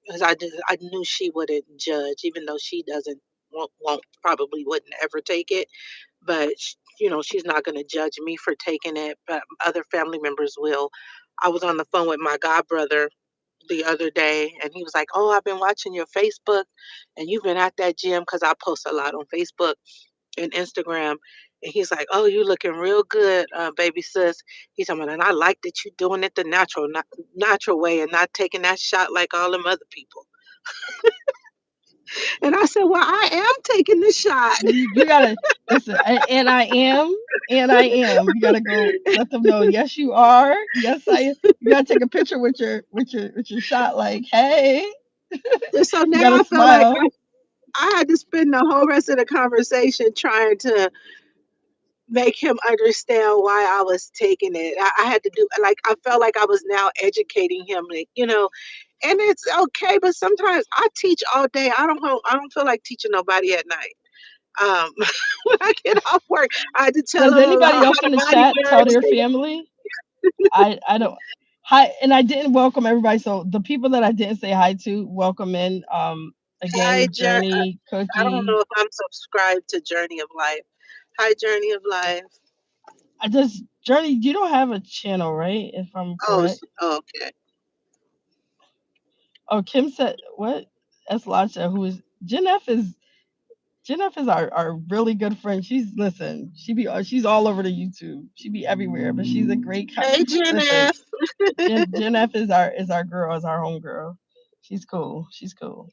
because I knew she wouldn't judge, even though she doesn't won't probably wouldn't ever take it. But she's not going to judge me for taking it, but other family members will. I was on the phone with my godbrother the other day, and he was like, "Oh, I've been watching your Facebook, and you've been at that gym because I post a lot on Facebook and Instagram." And he's like, "Oh, you looking real good, baby sis." He's talking about, and I like that you doing it the natural way and not taking that shot like all them other people. And I said, "Well, I am taking the shot." you gotta listen. And I am. You gotta go let them know. Yes, you are. Yes, I am. You gotta take a picture with your shot. Like, hey, And so you now gotta I feel like smile. I had to spend the whole rest of the conversation trying to make him understand why I was taking it. I had to do like I felt like I was now educating him, and it's okay. But sometimes I teach all day. I don't feel like teaching nobody at night. When I get off work, I had to tell Does them anybody about how else in the the body chat tell works. their family? I don't. Hi, and I didn't welcome everybody. So the people that I didn't say hi to, welcome in. Hi, Again, Journey, I don't know Cookie. if I'm subscribed to Journey of Life. Hi, Journey of Life. I just Journey. You don't have a channel, right? If I'm Oh, correct. okay. Oh, Kim said what? Eslacha, who is Jen F is our really good friend. She's all over the YouTube. She be everywhere, but she's a great Hey, listen. Jennifer. Jen F is our girl, is our home girl. She's cool. She's cool.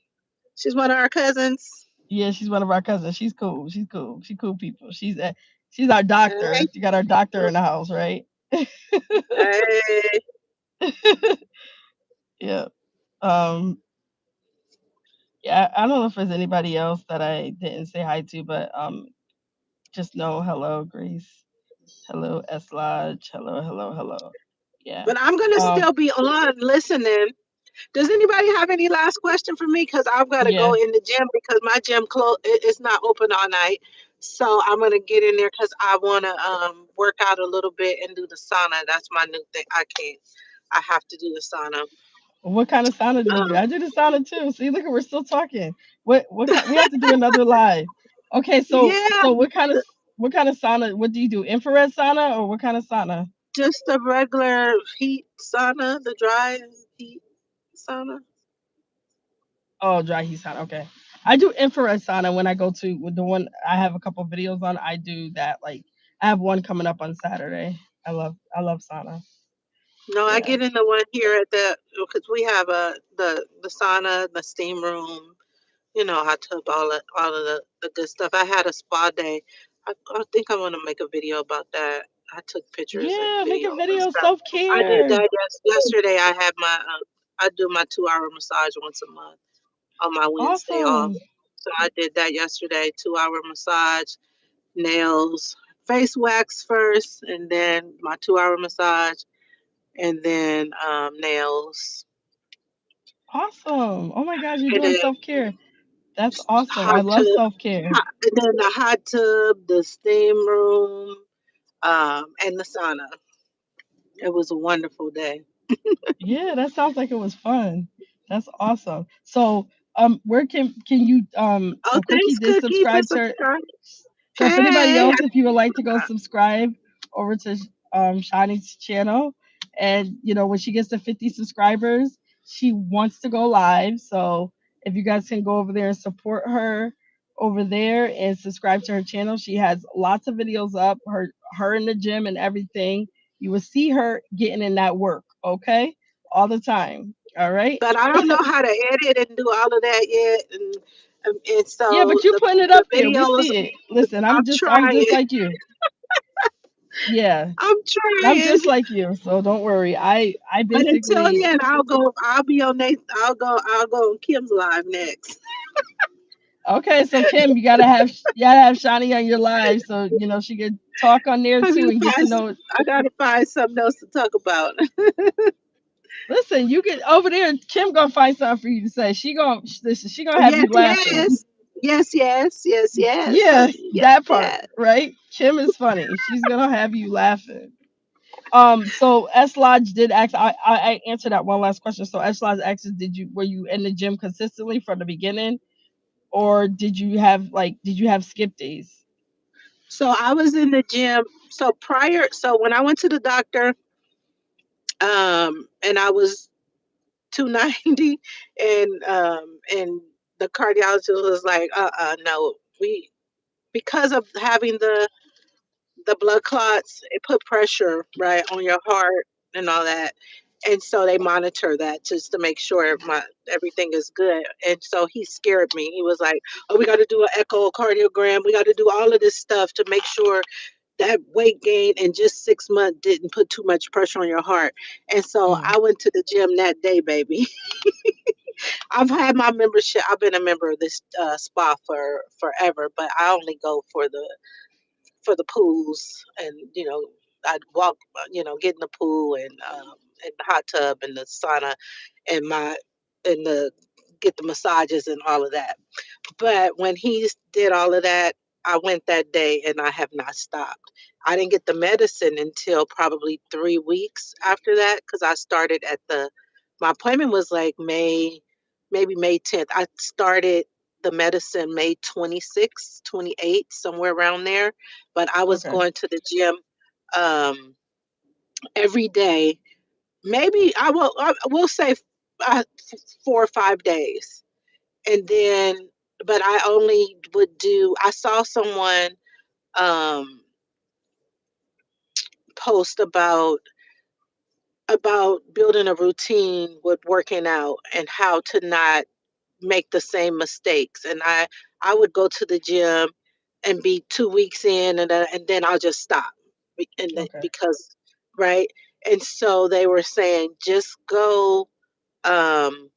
She's one of our cousins. Yeah, she's one of our cousins. She's cool. She's cool. She cool people. She's our Hey, doctor. You got our doctor in the house, right? hey. Yeah. Um. Yeah. I don't know if there's anybody else that I didn't say hi to, but just know hello, Grace. Hello, S Lodge. Hello, hello, hello. Yeah. But I'm gonna Um. still be on listening. Does anybody have any last question for me? Because I've got to go Yeah. in the gym because my gym it's not open all night. So I'm gonna get in there because I want to work out a little bit and do the sauna. That's my new thing. I can't. I have to do the sauna. What kind of sauna do you do? Um, I do the sauna too. See, look, we're still talking. We have to do another live. Okay, yeah, so what kind of sauna? What do you do? Infrared sauna or what kind of sauna? just a regular heat sauna, the dry heat sauna. Oh, dry heat sauna. Okay, I do infrared sauna when I go to with the one I have a couple videos on. I do that. Like I have one coming up on Saturday. I love sauna. No, I Yeah. get in the one here at the because we have the sauna, the steam room, hot tub, all of the good stuff. I had a spa day. I think I want to make a video about that. I took pictures and Yeah, make a videos and video stuff. self I did care. that yesterday. I had I do my 2 hour massage once a month on my Wednesday off. Awesome. So I did that yesterday. 2 hour massage, nails, face wax first, and then my 2 hour massage, and then nails, Awesome. Oh my gosh, you're and doing then self care. That's awesome. I hot love tub, self care. and then the hot tub, the steam room. and the sauna. It was a wonderful day. Yeah, that sounds like it was fun. That's awesome. So, where can you Oh, so Cookie thanks, did Cookie, for subscribe to her. subscribing. So if anybody Hey, else, if you would like to go subscribe over to Shani's channel, and when she gets to 50 subscribers, she wants to go live. So if you guys can go over there and support her over there and subscribe to her channel, she has lots of videos up, her in the gym and everything. You will see her getting in that work, okay? All the time. All right. but I don't know how to edit and do all of that yet, and Yeah, so but you putting it the up there. We videos. see it. Listen, I'm I'm just trying. like you. Yeah. I'm I'm trying. just like you, so don't worry. I But until basically then, I'll go. I'll be on Nathan. I'll go. I'll go on Kim's live next. okay. So Kim, you gotta have Shani on your live, so she could talk on there I'm too gonna and get to find. know. I gotta find something else to talk about. Listen, you get over there. Kim gonna find something for you to say. She gonna have Yes, you laughing. yes, yes, yes, yes, yes, Yeah, honey. Yes, that part, yes. right? Kim is funny. She's gonna have you laughing. So S Lodge did ask. I answered that one last question. So S Lodge asked, were you in the gym consistently from the beginning, or did you have skip days? So I was in the gym. So prior, so when I went to the doctor, and I was 290, and the cardiologist was like, no, we because of having the blood clots, it put pressure right on your heart and all that. And so they monitor that just to make sure my everything is good. And so he scared me. He was like, "Oh, we got to do an echocardiogram. We got to do all of this stuff to make sure that weight gain in just 6 months didn't put too much pressure on your heart." And so Mm, I went to the gym that day, baby. I've had my membership. I've been a member of this spa for forever, but I only go for the pools, and I'd walk, get in the pool and the hot tub and the sauna and my and the get the massages and all of that. But when he did all of that, I went that day and I have not stopped. I didn't get the medicine until probably 3 weeks after that, because I started at my appointment was like maybe May 10th. I started the medicine May 26th, 28th, somewhere around there. But I was okay. going to the gym um, every day. Maybe I will say 4 or 5 days, and then but I only would do. I saw someone um post about building a routine with working out and how to not make the same mistakes. And I would go to the gym and be 2 weeks in, and then I'll just stop. Okay. Because right. And so they were saying just go, um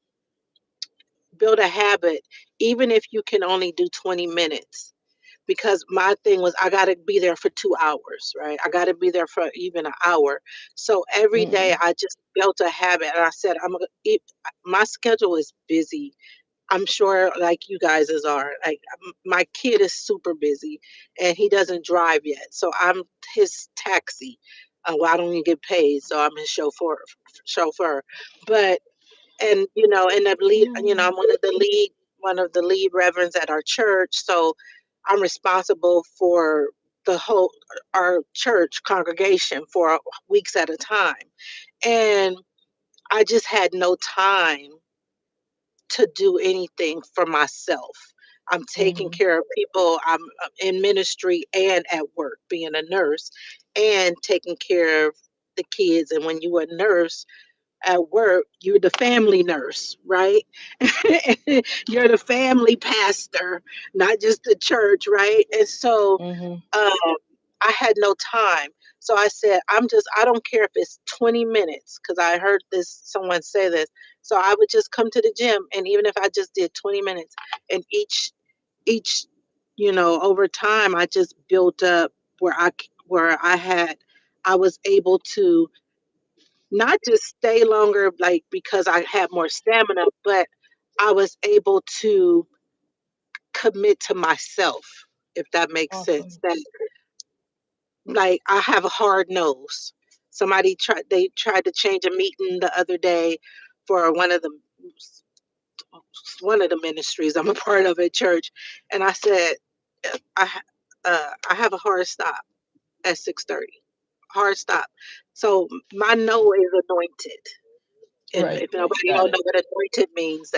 build a habit, even if you can only do 20 minutes. Because my thing was I got to be there for 2 hours, right? I got to be there for even an hour. So every day Mm, I just built a habit, and I said I'm gonna eat. My schedule is busy. I'm sure like you guys are. Like my kid is super busy, and he doesn't drive yet, so I'm his taxi. Well, I don't even get paid, so I'm his chauffeur. But and and the lead, I'm one of the lead reverends at our church, so I'm responsible for the whole our church congregation for weeks at a time. And I just had no time to do anything for myself. I'm taking mm, care of people. I'm in ministry and at work being a nurse, and taking care of the kids. And when you're a nurse at work, you're the family nurse, right? You're the family pastor, not just the church, right? And so mm-hmm. um, I had no time. So I said, I don't care if it's 20 minutes, because I heard someone say this. So I would just come to the gym, and even if I just did 20 minutes, and each, over time, I just built up I was able to not just stay longer, like because I had more stamina, but I was able to commit to myself, if that makes sense. Awesome. like I have a hard nose. They tried to change a meeting the other day for one of the ministries I'm a part of at church, and I said I have a hard stop at 6:30. Hard stop. So my no is anointed. And Right, if right. nobody Got don't it. know what anointed means,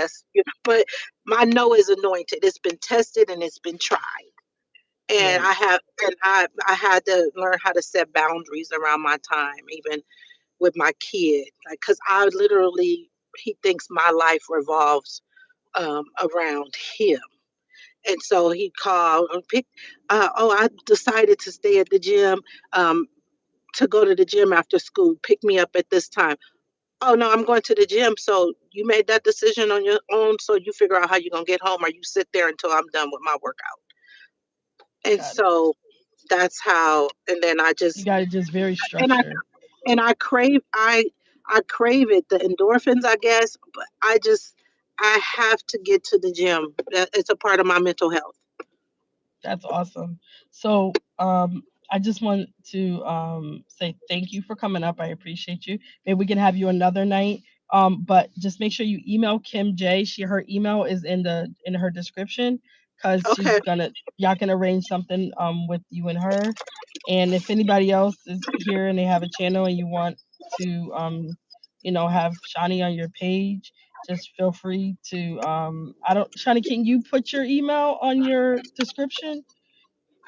but my no is anointed. It's been tested and it's been tried. And Right. I had to learn how to set boundaries around my time, even with my kid. Like, cause I literally he thinks my life revolves around him. And so he called and picked. Oh, I decided to stay at the gym. Um, to go to the gym after school. Pick me up at this time. Oh no, I'm going to the gym. So you made that decision on your own. So you figure out how you're gonna get home, or you sit there until I'm done with my workout. And Got it. so that's how. And then I You just got it just very and I structured. and I crave it, the endorphins, I guess. But I have to get to the gym. It's a part of my mental health. That's awesome. So, I just want to say thank you for coming up. I appreciate you. Maybe we can have you another night. But just make sure you email Kim J. Her email is in her description because Okay. she's gonna y'all can arrange something with you and her. And if anybody else is here and they have a channel and you want to have Shawnee on your page, just feel free to I don't Shawnee, can you put your email on your description?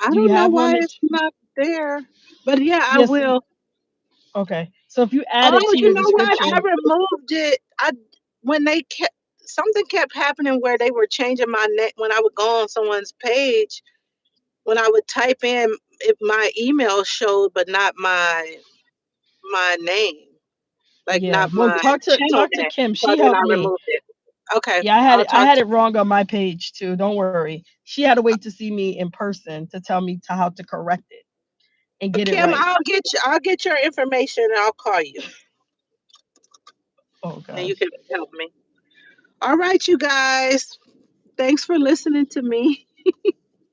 I Do you don't know have one why that it's not there, but yeah, I yes, will. okay. So if you add it Oh, to you your know what? I description, removed it. I when they kept something kept happening where they were changing my name when I would go on someone's page. When I would type in, if my email showed, but not my name, like yeah. not Well, my channel talk to name. Kim. So She then helped I me. removed it. Okay, Yeah, I'll I talk had to it wrong on my page too. Don't worry. She had to wait to see me in person to tell me to how to correct it and get it Kim. right. I'll get your information and I'll call you Oh and you can gosh. help me. All right, you guys. Thanks for listening to me.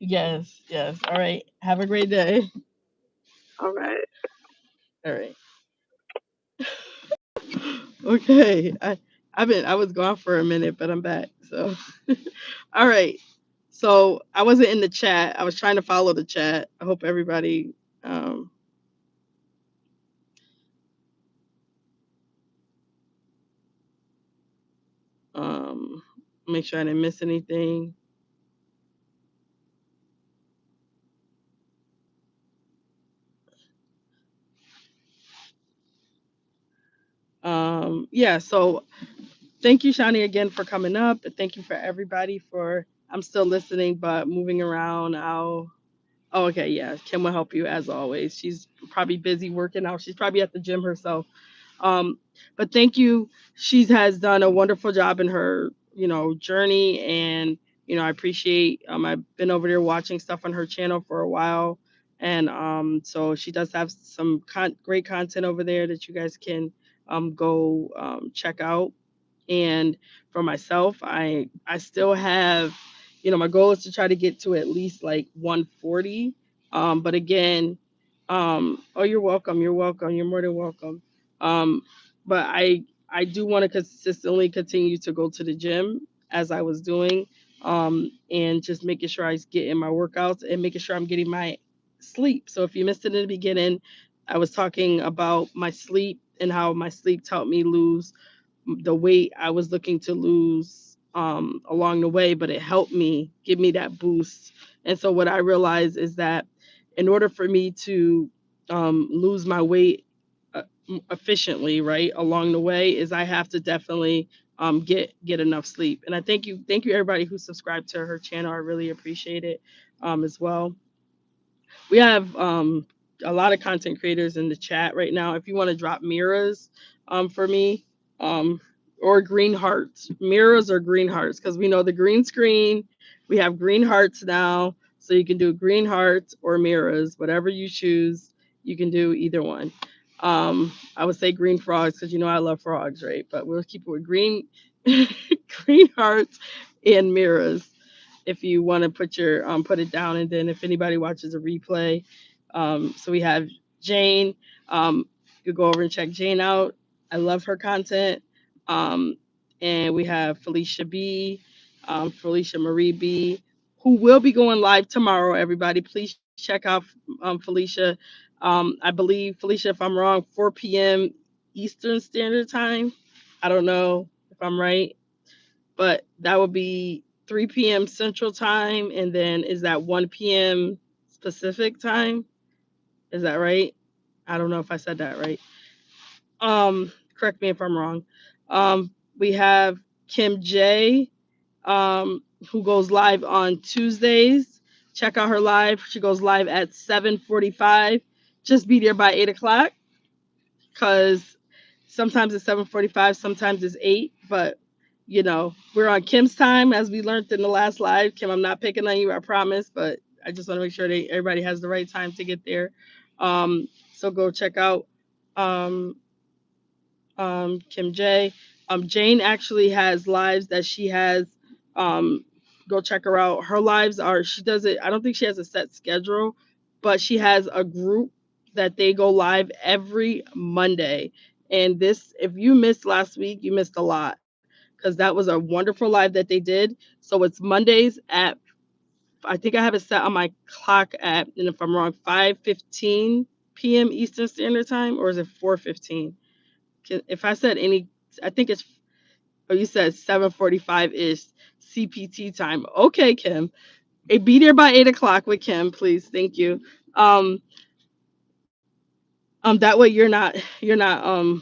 Yes, yes. All right. Have a great day. All right. All right. Okay. I was gone for a minute, but I'm back. So all right. So I wasn't in the chat. I was trying to follow the chat. I hope everybody um um make sure I didn't miss anything. Yeah, so thank you, Shani, again for coming up. And thank you for everybody for I'm still listening but moving around. Oh, okay, yeah. Kim will help you as always. She's probably busy working out. She's probably at the gym herself. Um, but thank you. She has done a wonderful job in her, journey, and I appreciate. I've been over there watching stuff on her channel for a while, and so she does have some great content over there that you guys can go check out. And for myself, I still have, my goal is to try to get to at least like 140. But again, oh, you're welcome. You're welcome. You're more than welcome. Um, but I do want to consistently continue to go to the gym as I was doing, and just making sure I get in my workouts and making sure I'm getting my sleep. So if you missed it in the beginning, I was talking about my sleep and how my sleep helped me lose the weight I was looking to lose along the way, but it helped me give me that boost. And so what I realized is that in order for me to lose my weight efficiently, right along the way, is I have to definitely get enough sleep. And I thank you everybody who subscribed to her channel. I really appreciate it as well. We have a lot of content creators in the chat right now. If you want to drop mirrors for me, um, or green hearts, mirrors or green hearts, because we know the green screen, we have green hearts now. So you can do green hearts or mirrors, whatever you choose, you can do either one. I would say green frogs because I love frogs, right? But we'll keep it with green green hearts and mirrors if you want to put it down, and then if anybody watches a replay, So we have Jane. You go over and check Jane out. I love her content. Um, and we have Felicia B, Felicia Marie B, who will be going live tomorrow. Everybody, please check out Felicia. I believe Felicia, if I'm wrong, 4 p.m. Eastern Standard Time. I don't know if I'm right, but that would be 3 p.m. Central Time, and then is that 1 p.m. Pacific Time? Is that right? I don't know if I said that right. Correct me if I'm wrong. We have Kim J, um, who goes live on Tuesdays. Check out her live. She goes live at 7:45. Just be there by 8 o'clock, because sometimes it's 7:45, sometimes it's 8. But we're on Kim's time, as we learned in the last live. Kim, I'm not picking on you, I promise, but I just want to make sure that everybody has the right time to get there. So go check out um, Kim J. Jane actually has lives that she has. Um, Go check her out. Her lives are, she does it. I don't think she has a set schedule, but she has a group that they go live every Monday. And this, if you missed last week, you missed a lot, because that was a wonderful live that they did. So it's Mondays at, I think I have it set on my clock at, and if I'm wrong, 5:15 p.m. Eastern Standard Time, or is it 4:15? If I said any, I think it's. Oh, you said 7:45 is CPT time. Okay, Kim. Hey, be there by 8 o'clock with Kim, please. Thank you. Um, that way you're not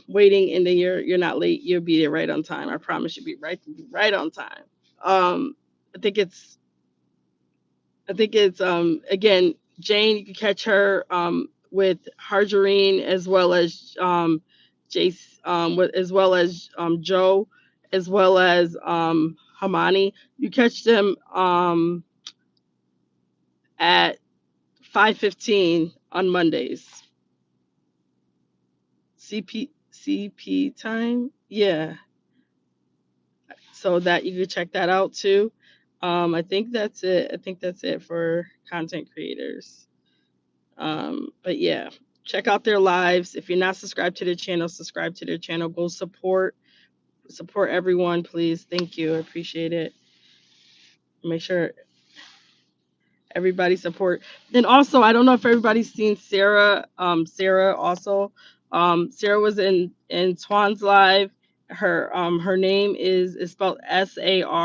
waiting, and then you're not late. You'll be there right on time. I promise you'll be right on time. Um, I think it's again, Jane. You can catch her with Harjarine, as well as Jace, as well as Joe, as well as Hamani. You catch them at 5:15 on Mondays. CP time. Yeah, so that you can check that out too. I think that's it. I think that's it for content creators. But yeah, check out their lives. If you're not subscribed to their channel, subscribe to their channel. Go support everyone, please. Thank you. I appreciate it. Make sure everybody support. And also, I don't know if everybody's seen Sarah. Sarah also. Sarah was in Twan's live. Her name is spelled Sarah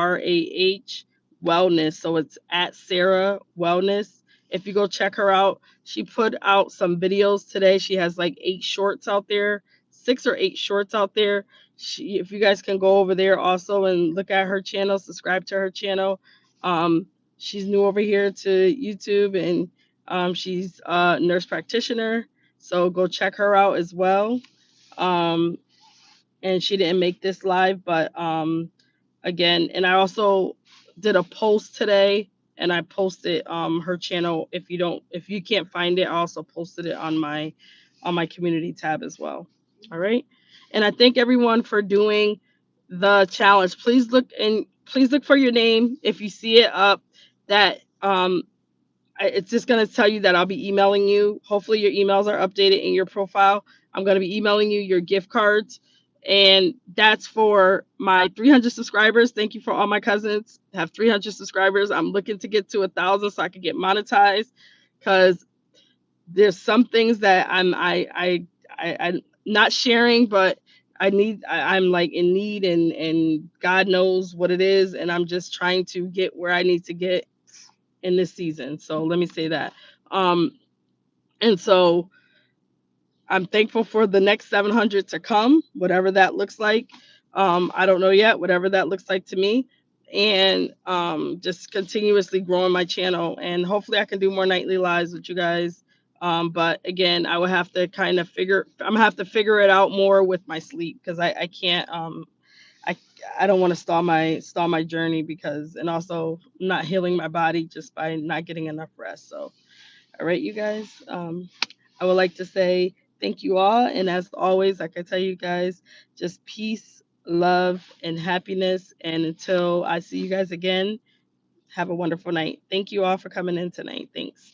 Wellness. So it's at Sarah Wellness. If you go check her out, she put out some videos today. She has like 8 shorts out there, 6 or 8 shorts out there. If you guys can go over there also and look at her channel, subscribe to her channel. Um, She's new over here to YouTube, and she's a nurse practitioner. So go check her out as well. Um, and she didn't make this live, but again, and I also did a post today, and I posted her channel. If you can't find it, I also posted it on my community tab as well. All right. And I thank everyone for doing the challenge. Please look for your name. If you see it up, that it's just going to tell you that I'll be emailing you. Hopefully your emails are updated in your profile. I'm going to be emailing you your gift cards, and that's for my 300 subscribers. Thank you for all my cousins have 300 subscribers. I'm looking to get to 1,000 so I can get monetized, because there's some things that I'm not sharing, but I'm like in need, and God knows what it is, and I'm just trying to get where I need to get in this season. So let me say that. Um, and so I'm thankful for the next 700 to come, whatever that looks like. I don't know yet, whatever that looks like to me. And just continuously growing my channel. And hopefully I can do more nightly lives with you guys. But again, I will have to I'm gonna have to figure it out more with my sleep, because I can't, I, I don't want to stall my journey, because, and also not healing my body just by not getting enough rest. So all right, you guys. I would like to say thank you all. And as always, like I tell you guys, just peace, love, and happiness. And until I see you guys again, have a wonderful night. Thank you all for coming in tonight. Thanks.